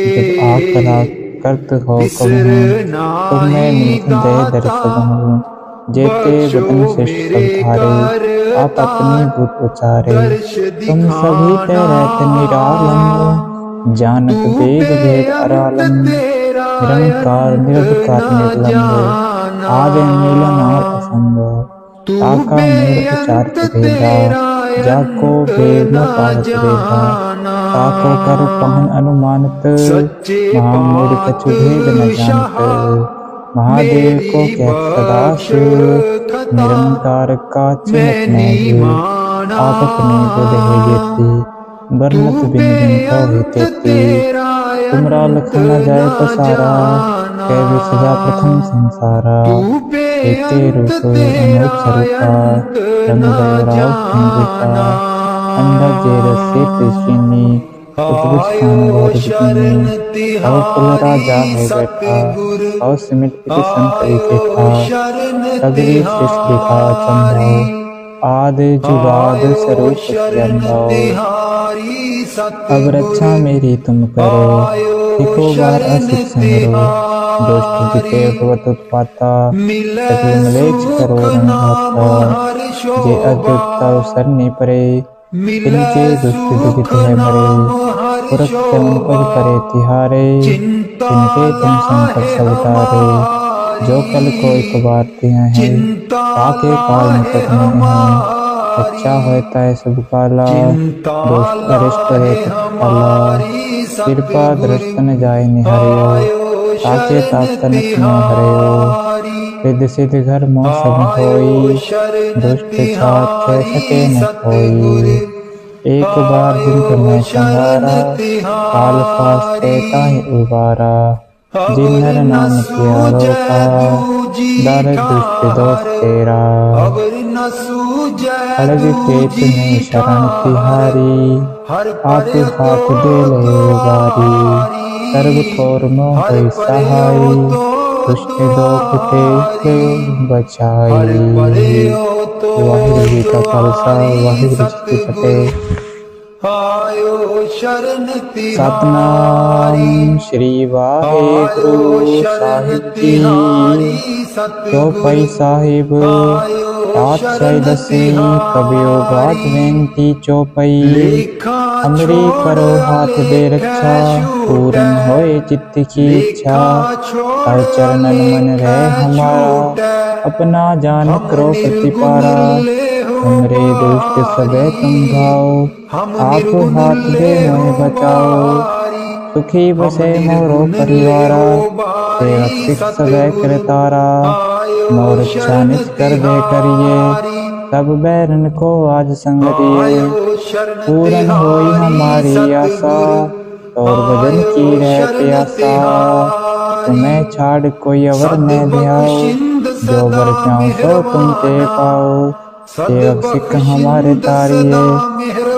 जब आकरा करत हो कहूँ, तुम्हें मीठ दे दर्श कहूँ। जेते बदन शिष्ट सब धारे, आप अपनी बुत उचारे। तुम सभी ते रहते निरालम, जानत वेद भेद अरालम निरंकार निर्विकार निर्लंब आदि नीलन और असंभव ताका मूर्त चार्थ भेदा जाको वेद न पावत वेदा ताको कर पहन अनुमानत महामूढ़ कछु भेद न जानत महादेव को कहत सदा शिव निरंकार का चिन्हत नहीं आप अपने बुध है जेती वर्णत बिन बिन कहो तेती तुमरा लखन न जाय पसारा कैवे सजा प्रथम संसारा एके रूप अनूप स्वरूपा रंग गयो राव खंडिता अंडा जे रसे पिशिनी उद्भुत स्थान गौर बिकिनी अव कुल राजा है बैठा अव सिमित इति संकरी देखा सगरी सृष्टि दिखा चंद्र आदि जुगाद स्वरूप जन्मो अब रक्षा मेरी तुम करो इको बार असित संगरो दुष्ट जिते भवत उत्पाता सकल मलेच्छ करो रंगाता जे अद्युक्ता सरने परे इनके दुष्ट दुखित है मरे पुरख चमन पद परे तिहारे जिनके तुम संकट सब तारे जो कल को एक बार हैं ताके काल निकट में हैं अच्छा होता है सब काला दोस्त अरिष्ट रे काला कृपा दृष्ट न जाय निहरियो ताके ताकतनक न हरियो रिद्ध सिद्ध घर मोह सब होई दुष्ट छात छह सके न होई एक बार दिन में संहारा काल फास्ते ताहि उबारा जिन नर नाम प्यारो का दर दुष्ट दोष तेरा खड़ग केत में शरण तिहारी आप हाथ दे ले उबारी सर्व थोर मोह होई सहाय दुष्ट दो फुटे बचाई वाहिगुरु जी का खालसा वाहिगुरु जी की फतेह। सतनाम श्री वाहेगुरु साहिब जी चौपाई साहिब पातशाही दसी कबियो बात बेनती चौपाई हमरी करो हाथ दे रक्षा पूर्ण होए चित्त की इच्छा हर चरणन मन रहे हमारा अपना जान करो प्रतिपारा हमरे दुष्ट सबे तुम गाओ आप हाथ दे मोहे बचाओ सुखी बसे मोरो परिवारा सेवक सिख सबे करतारा मोर इच्छा निज कर दे करिए सब बैरन को आज संगरिए पूर्ण होई हमारी आशा और भजन की रह प्यासा तुम्हें छाड़ कोई अवर न ध्याओ जो वर चाहो सो तुम ते पाओ सेवक सिख हमारे तारिये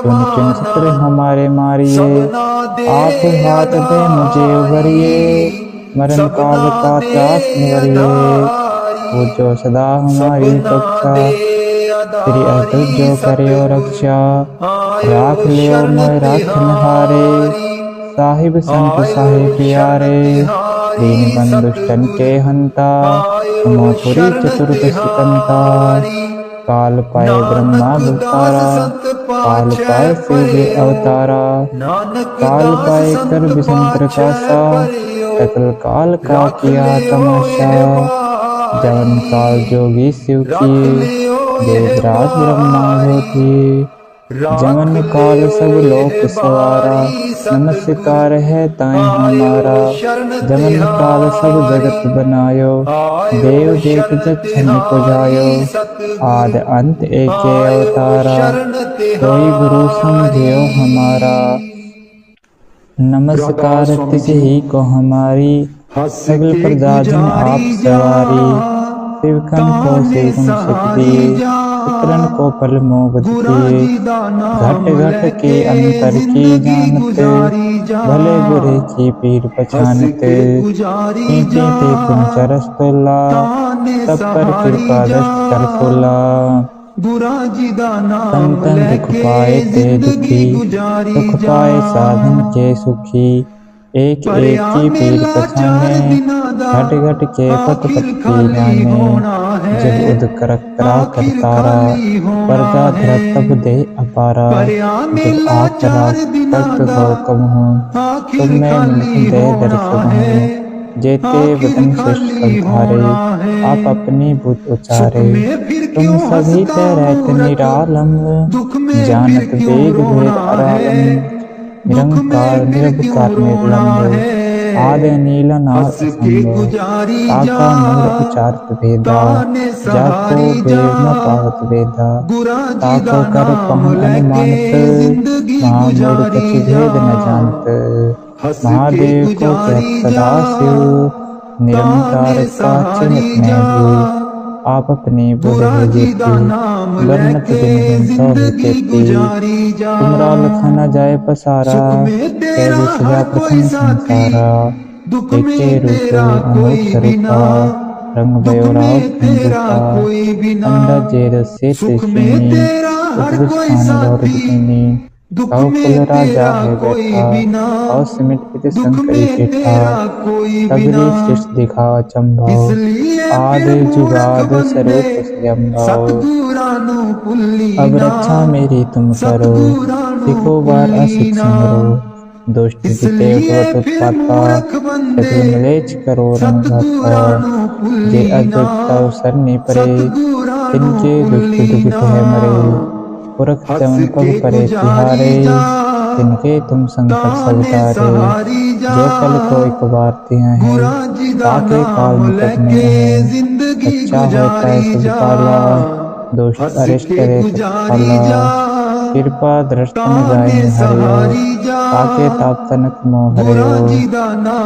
चुन चुन शत्रु हमारे मारिये आप हाथ दे मुझे उभरिए मरण काल का त्रास निवरिए वो जो सदा हमारी रक्षा श्री अतुल जो करियो रक्षा राख लियो मोय राखन हारे साहिब संत साहिब प्यारे दीन बंधु दुष्टन के हंता उमापुरी चतुर्दशी कंता काल पाए ब्रह्मा भूतारा काल पाए शिव अवतारा काल पाए कर विष्णु प्रकाशा सकल काल का किया तमाशा जवन काल जोगी शिव किए देवराज ब्रह्मा ज्योति जमन काल सब लोक सवारा नमस्कार है ताई हमारा जमन काल सब जगत बनायो देव देख जच्छन पुजायो आद अंत एके अवतारा कोई गुरु समझियो हमारा नमस्कार तिस ही को हमारी सगल प्रजा जन आप सवारी शिवकन को शिवम शक्ति पुत्रन को पल मोह दिए घट घट के अंतर की जानते भले बुरे की पीर पहचानते पीते ते कुन चरस तोला सब पर कृपा दृष्ट कर खोला संतन दुख पाए ते दुखी सुख पाए साधन के सुखी एक एक की पीर पछाने घट घट के पत पत्ती जाने जब उद कर करा करतारा पर्दा धरा तब दे अपारा जब आकरा तब गौकम हूँ तुम मैं मिलकर दे दर्शक हूँ जेते बदन श्रेष्ठ संधारे आप अपनी बुद्ध उचारे तुम सभी रहत निरालम जानत वेद भेद अरालम निरंकार निरवकार निर्लंब आदि नीला नाद असंभव ताका मूल उचारत भेदा जाको वेद न पावत वेदा ताको कर पहन अनुमानत महामूल कछ भेद न जानत महादेव को कहत सदा शिव निरंकार का चिन्ह में भी आप अपनी बोले जेती वर्णत दिन दिन सौ तेती तुमरा लखना जाए पसारा कैसे सजा प्रथम संसारा एके रूप अनूठ रूपा रंग बयोराव खंजुका अंडा जेर से तेशनी उत्कृष्टान गौर दिनी कहो कुल राजा है बैठा और सिमट पित संकरी टेठा सगरी सृष्ट दिखा चंभाव आदि जुगाद स्वरूप स्वयंभाव अब रक्षा मेरी तुम करो सिखो बार असिख सिमरो दुष्ट जिते भवत उत्पाता शत्रु मलेच करो रंगता जे अद्भुत सरनी परे तिनके दुष्ट दुखित है मरे पुरख चवन पग परे तिहारे तिनके तुम संकट सब तारे जो कल को एक बार तिहां है ताके काल निकट में है अच्छा होता है सब काला दोष अरिष्ट करे पाला कृपा दृष्ट न जाए हरियो ताके ताप तनक मोह हरियो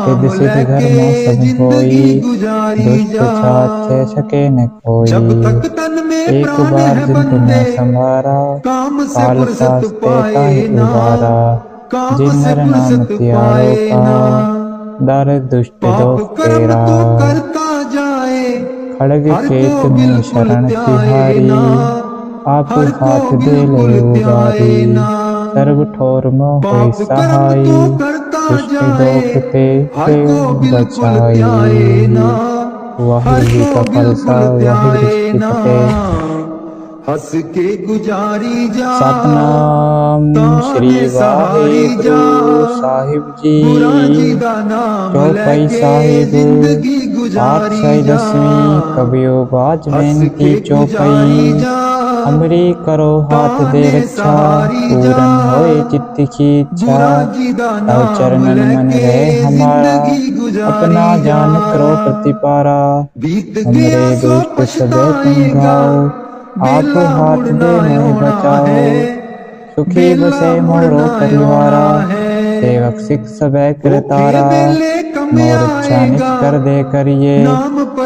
सिद्ध सिद्ध घर में सब होई दुष्ट छाछ छके न कोई एक बार जिन तुम्हें संभारा काल कास्ते ताहि उबारा जिन नर नाम त्यारो का दर दुष्ट दोष तेरा खड़ग केत में शरण तिहारी आप हाथ दे ले उबारी सर्व ठोर मोह होई सहाय दुष्ट दोख ते बचाई वाहिगुरु का फलसा वाहिगुरु की फतेह हंस के गुजारी जा सतनाम श्री वाहिगुरु साहिब जी चौपाई साहिब पातशाही दसवीं कबियो बाज बेनती चौपाई हमरी करो हाथ दे रक्षा पूरन होए चित्त की इच्छा तव चरणन मन रहे हमारा अपना जान करो प्रतिपारा हमरे दुष्ट सबे तुम गाओ आप हाथ दे मोह बचाओ सुखी बसे मोरो परिवारा सेवक सिख सबे करतारा मोर इच्छा नित कर दे करिए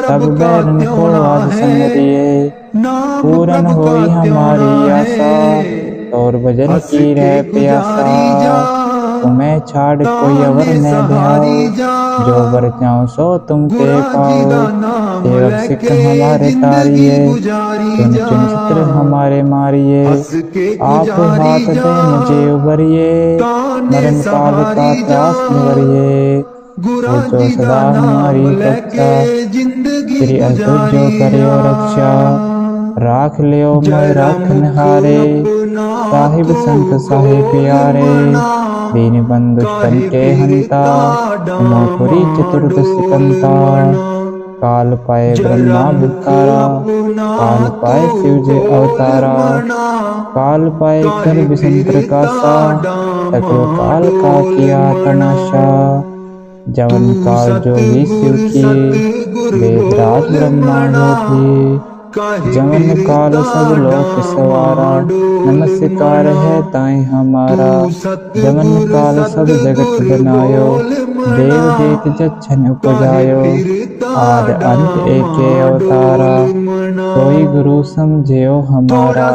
सब बैरन को आज संगरिए पूरन होई हमारी आशा और भजन की रह प्यासा तुम्हें छाड़ कोई अवर न ध्याओ जो बर चाहो सो तुम ते पाओ सेवक सिख हमारे तारिये चुन चुन चित्र हमारे मारिये आप हाथ दे मुझे उबरिए मरण काल का त्रास निवरिए जो सदा हमारी रक्षा श्री अद्भुत जो करियो रक्षा राख लियो मैं राखन हारे साहिब संत साहिब प्यारे दीन बंधु के हंता मोपुरी चतुर्दश कंता काल पाए ब्रह्मा भुतारा काल पाए शिव जी अवतारा काल पाए कर विष्णु प्रकाशा सकल काल का किया तमाशा जवन काल जो ही शिव किए वेदराज ब्रह्मा होती जवन काल सब लोक सवारा नमस्कार है ताई हमारा जवन काल सब जगत बनायो देव देत जच्छन उपजायो आद अंत एके अवतारा कोई गुरु समझियो हमारा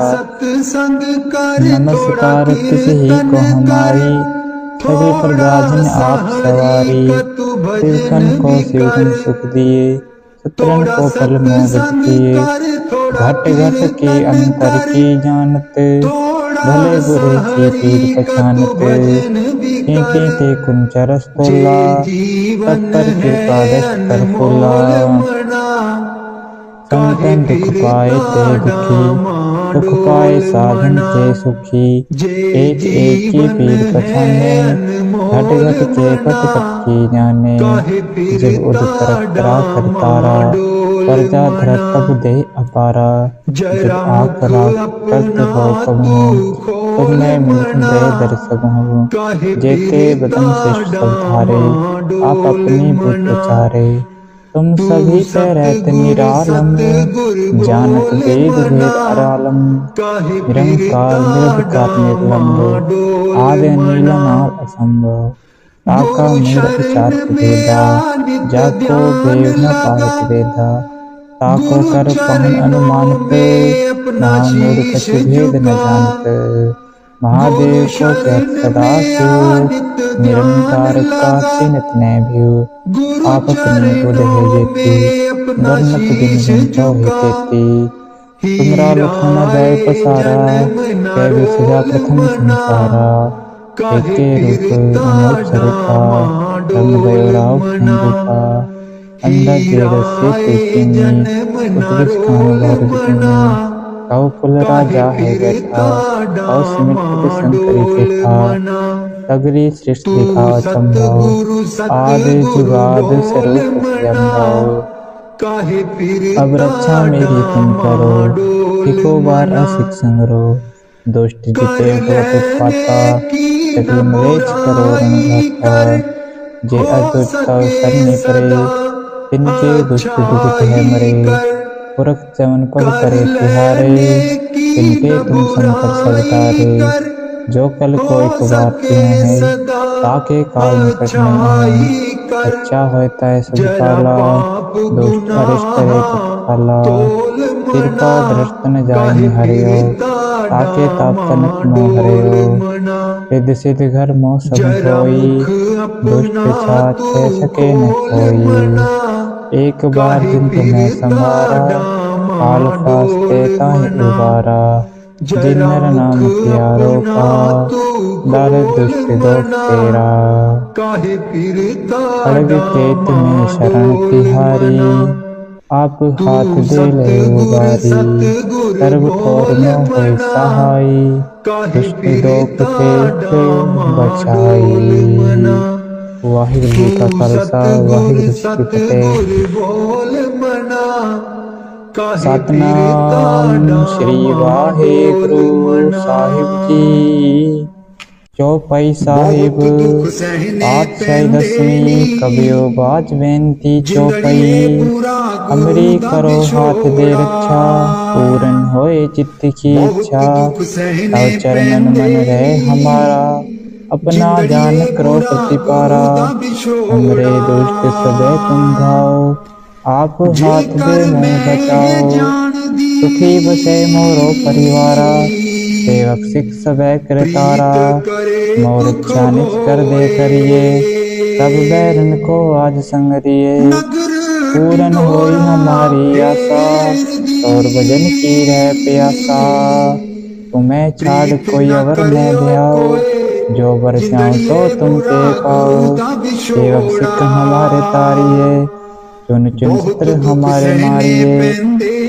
नमस्कार किसी ही को हमारी सभी पर राजन आप सवारी शिवकन को शिवकन सुख दिए सत्रन को फल मोह दिए घट घट के अंतर की जानत भले बुरे की पीर पछानत कीं ते कुंचरस तोला तब पर कृपा दश कर फूला संतन दुख पाए ते दुखी सुख पाए साधन के सुखी एक एक की पीर पछाने घट घट चेपत कटकी जाने जब उद करतरा करतारा प्रजा धर तब दे अपारा जब आकरा करत हो कबू तुम मैं मिलत दे दर्शक हूँ जेके बदन श्रेष्ठ सब धारे आप अपनी बुद्ध चारे तुम सभी से रहते निरालम जानत वेद भेद अरालम निरंकार निर्विकार निर्लंब आदि नीलनाल असंभव ताका मूर्त चारत भेदा जाको देव न पारत वेदा ताको कर पहन अनुमानत महामूर्ख भेद न जानत महादेव को कहत सदा शिव निरंकार का चिन्हत न भ्यू आप अपनी बुध है जेती वर्णत दिन घंटो है तेती तुमरा लखन जाय पसारा कह सजा प्रथम संसारा एके रूप अनोक्षर का रंग भयो राव खंडूपा अंधा जेड़ से तेकिनी उत्कृष्ट भारत कौ कुल राजा है बैठा कौ सिमट संतरी के था तगरी सृष्टि दिखावा संभव आदि जुगाद स्वरूप संभव अब रक्षा मेरी तुम करो इको बार असिक संगरो दोष्ट जिते बहुत उत्पाता सकल मलेच करो रणघाता जे अदुष्ट सरने परे तिनके दुष्ट दुखित है मरे पुरख चवन पग करे तिहारे तिनके तुम संकट सब तारे जो कल को एक बार है ताके काल निकट न आए अच्छा होता है सब काला दुष्ट अरिष्ट रे काला कृपा दृष्ट न जाय हरियो ताके ताप तनक नो हरियो सिद्ध सिद्ध घर मोह सब कोई दुष्ट छाछ सके न कोई एक बार दिन तुम्हें संवारा काल फास्ते ताहि उबारा जिन नर नाम प्यारो का डर दुष्ट दोष तेरा खड़ग केत में शरण तिहारी आप हाथ दे ले उबारी सर्व ठोर में होय सहाय दुष्ट दोख ते बचाई। वाहिगुरू जी का खालसा वाहिगुरू जी की फतेह। सतनाम श्री वाहिगुरू साहिब जी। चौपाई साहिब पातशाही दसवीं कबियो बाज बेनती चौपाई। अमरी करो हाथ दे रक्षा पूरन होए चित्त की इच्छा। तव चरणन मन रहे हमारा अपना जान करो प्रतिपारा। हमरे दुष्ट सदै तुम घाओ आप हाथ दे मोह बचाओ। सुखी बसे मोरो परिवारा सेवक सिख सबै करतारा। मोर इच्छा निज कर दे करिए सब बैरन को आज संगरिए। पूरन होई हमारी आशा और भजन की रह प्यासा। तुम्हें छाड़ कोई अवर न ध्याओ जो बर चाहो तो तुम पे पाओ। सेवक सिख हमारे तारिये चुन चुन चित्र हमारे मारिए।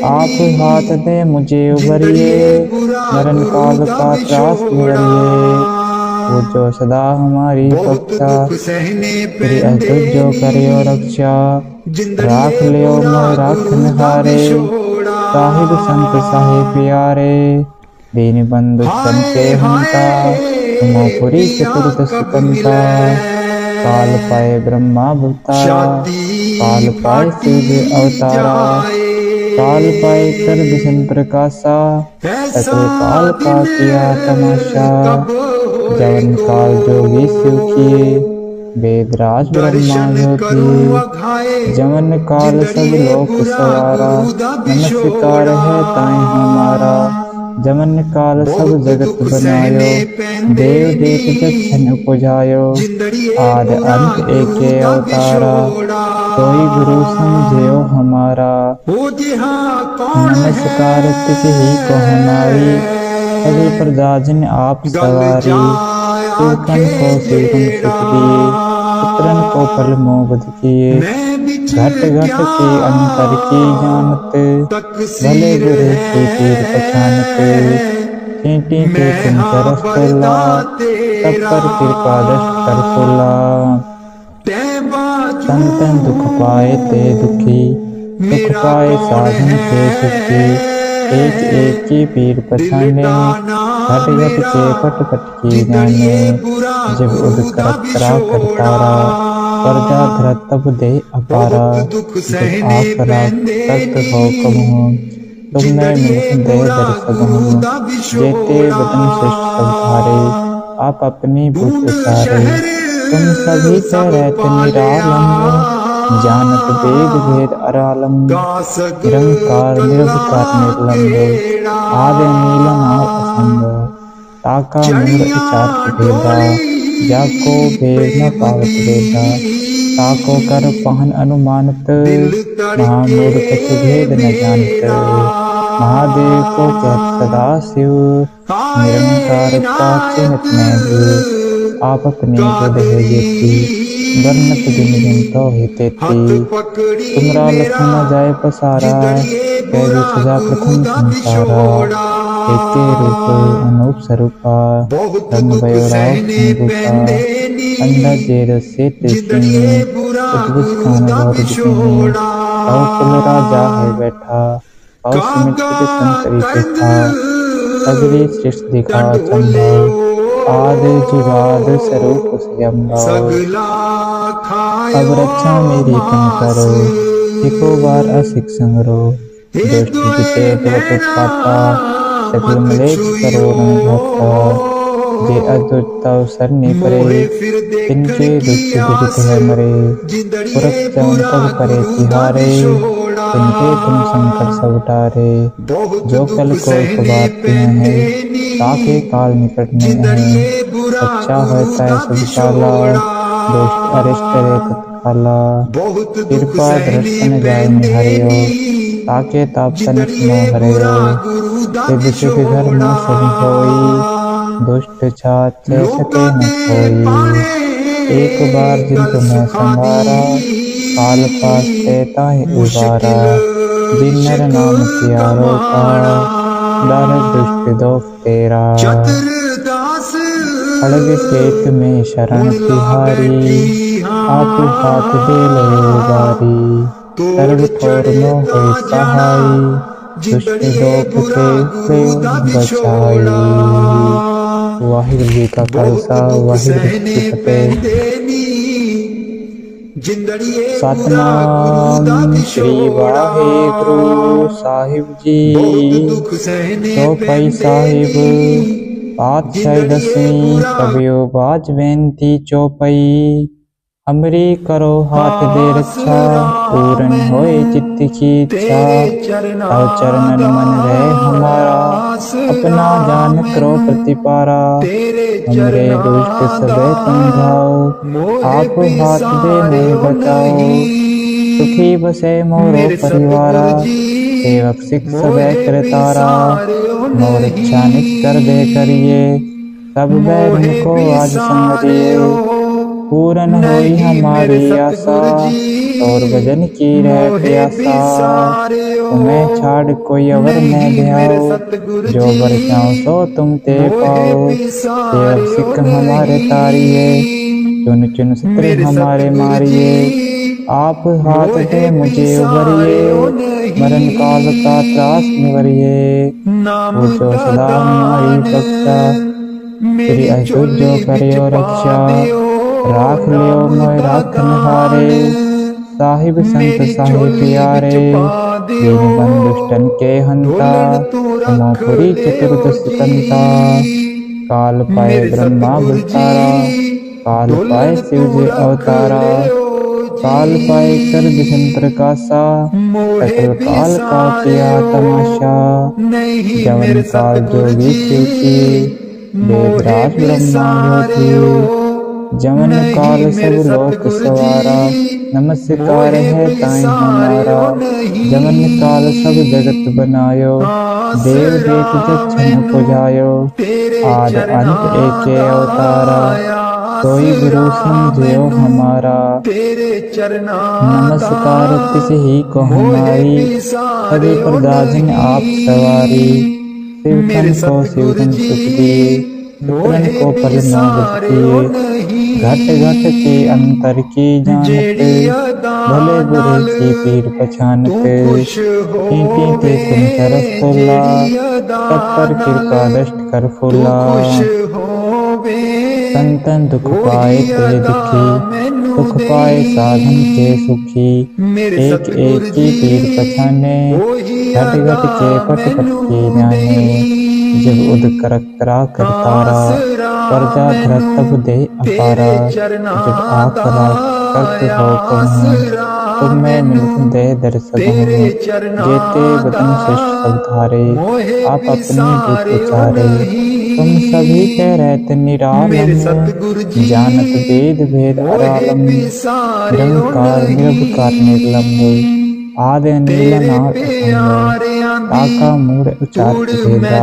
आप हाथ दे मुझे उबरिए मरण काल का त्रास निवरिए। वो जो सदा हमारी रक्षा तेरी अतुल जो करियो रक्षा। राख लियो मोय राखन हारे साहिब संत साहिब प्यारे। दीन बंधु सन के हंता तुमोपुरी चतुर्दश कंता। काल पाए ब्रह्मा भुतारा काल पाए शिव अवतारा। काल पाए कर विष्णु प्रकाशा सकल काल का किया तमाशा। जवन काल जोगी शिव किए वेदराज ब्रह्मा ज्योति। जवन काल सब लोक सवारा नमस्कार है ताई हमारा। जमन काल सब जगत बनायो देव देव दक्षिण उपजायो। आद अंत एके अवतारा कोई गुरु समझियो हमारा। नमस्कार तिस ही को हमारी सभी प्रजाजन आप सवारी, शिवकन को शिवगुण सुख दिए, पुत्रन को फल मोबद किए, घट घट के अंतर की जानत, भले बुरे की पीर पछानत, चींटी के तुम रस तोला, सब पर कृपा दृष्ट कर खोला, संतन दुख पाए ते दुखी, सुख पाए साधन के सुखी, एक एक की पीर पछाने, घट घट के पट पट की जाने, जब उद करतरा करतारा, प्रजा धर तब दे अपारा, जब आकरा तत हो कबहूँ, तुम मैं मिलत दे दर सबहूँ, जेते बदन श्रेष्ठ सब धारे, आप अपनी बुद्ध सारे, तुम सभी से रहते निरालम, जानत वेद भेद अरालम, निरंकार निर्विकार निर्लंब, आदि नीलन और असंग, ताका मूल विचार भेदा, जाको भेद न पावत वेदा, ताको कर पहन अनुमानत, महामूढ़ कछ भेद न जानत, महादेव को कहत सदा शिव, निरंकार का चिन्हत में भी, आप अपने बुध है जेती, वर्णत दिन दिन तो हिते तुमरा लखन न जाए पसारा, कैदी सजा प्रथम संसारा, एके रूप अनूप स्वरूपा, रंग भयो राव संरूपा, अंधा जेर से तेसिनी, उद्भुज खान गौर दिखनी, औ कुल राजा है बैठा, औ सुमित संतरी से था, सगरी सृष्टि दिखा चंदा, आदि जुगाद स्वरूप स्वयंभव, अब रक्षा मेरी तुम करो, इको बार असिक संगरो, दुष्ट जिते दुष्ट पाता, सकल मलेच्छ करो रंगता, जे अदुष्ट सरने परे, तिनके दुष्ट दुरित है मरे, पुरख जवन तब करे तिहारे, तिनके तुम संकट सब टारे, जो कल को कुबारते हैं, ताके काल निकट में है, अच्छा होता है सब काला, दुष्ट अरिष्ट रे तत्काला, कृपा दर्शन जाय निहारियो, ताके ताप तनिक नो हरियो, सिद्ध सिद्ध धर्म सब होई, दुष्ट छाछ सके न कोई, एक बार जिन तुम्हें संवारा, काल पास देता है उबारा, जिन नर नाम किया रोका, डर दुष्ट दोष तेरा, खड़ग खेत में शरण तिहारी, आप हाथ दे लो बारी, सर्व ठोर नो होय सहाय, दुष्ट दोप से बचाई। वाहिगुरु जी का खालसा, वाहिगुरु जी की फतेह। सतनाम श्री वाहिगुरु साहिब जी। चौपाई साहिब पातशाही दसवीं कबियो बाज बेनती चौपाई। हमरी करो हाथ दे रक्षा, पूरन होए चित्त की इच्छा, तव चरणन मन रहे हमारा, अपना जान करो प्रतिपारा, हमरे दुष्ट सबे समझाओ, आप हाथ दे नहीं बचाओ, सुखी बसे मोरो परिवारा, सेवक सिख सबे करतारा, मोर इच्छा निष्कर दे करिए, सब बैरन को आज संगरिए, पूरन होई हमारी आशा, और भजन की रह प्यासा, तुम्हें छाड़ कोई अवर न ध्याओ, जो बरसाओ सो तुम ते पाओ, सेवक सिख हमारे तारिये, चुन चुन सत्र हमारे मारिये, आप हाथ दे मुझे उबरिए, मरण काल का त्रास निवरिए, पूछो सदा हमारी रक्षा, श्री अशुद्ध जो करियो रक्षा, राख लियो मोय राखन हारे, साहिब संत साहिब प्यारे, दीन बंधु दुष्टन के हंता, तमोपुरी चतुर्दश कंता, काल पाए ब्रह्मा विस्तारा, काल पाए शिव जी अवतारा, काल पाए कर दिशन प्रकाशा, सकल काल का किया तमाशा, जवन काल जोगी शिव की, वेदराज ब्रह्मा ज्योति, जमन काल सब लोक सवारा, नमस्कार है ताई हमारा। जमन काल सब जगत बनायो, देव देख जक्षन पुजायो। आद अंत एके अवतारा, कोई गुरु समझियो हमारा। नमस्कार तिस ही को हमारी, सभी प्रदाजन आप सवारी। शिवतन को शिवतन सुख दिए, पुत्रन को पल मोग दिए। घट घट के अंतर की जानत, भले बुरे की पीर पछानत। कीटी ते कुन तरस तोला, तत्पर कृपा दष्ट कर फूला। संतन दुख पाए ते दुखी, सुख पाए साधन के सुखी। एक एक की पीर पछाने, घट घट के पट पट की जाने। जब उद करक करा करतारा, प्रजा धरत तब दे अपारा। जब आकरा करत हो कहूँ, तुम मैं मिल दे दर्शन जेते बदन शिष्ट सब धारे। आप अपनी दुख उचारे, तुम सभी के रहते निरालम। जानत वेद भेद अरालम, निरंकार निरवकार निर्लम्ब। आदि नीला नाथ असंग, ताका मूढ़ उचारत भेदा।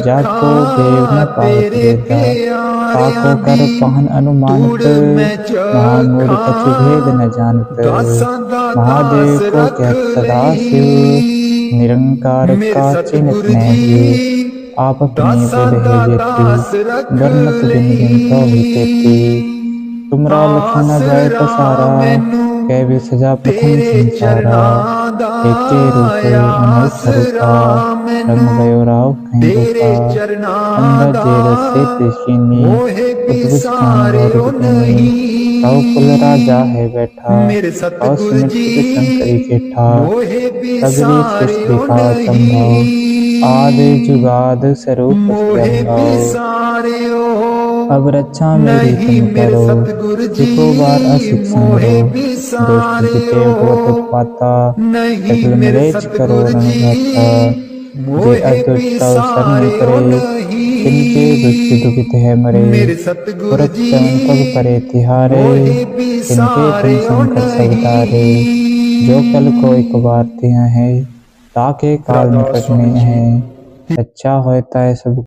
जाको देव न पावत वेदा, ताको कर पहन अनुमानत। महामूढ़ कछु भेद न जानत, महादेव को कहत सदा शिव। निरंकार का चिन्हत नहीं, आप अपनी बुध है जेती। वर्णत दिन दिन तो ही तेती, तुमरा लखन भय पसारा। कैवी सजा प्रथम संसारा, एके रूपे अनर्थ रूपा। रंग भयो राव कहीं रूपा, अंधा जेर से तिशीनी। उद्भुज खानी कौ कुल राजा है बैठा, कौ सुमित शंकरी जेठा। सगरी सृष्टि का संभव, आदि जुगाद स्वरूप संभव। अब रक्षा मेरी तुम करो, जिको बार अशिक्षण दो। दुष्ट जिते उठवत पाता, सकल मलेच्छ करो रंग घाता। जे अदुष्ट शरण करे, तिनके दुष्ट दुखित है मरे। पुरख चरण पग परे तिहारे, तिनके तुम शंकर सब तारे। जो कल को एक बार तिहा है, ताके काल निकटने है। अच्छा होता है सब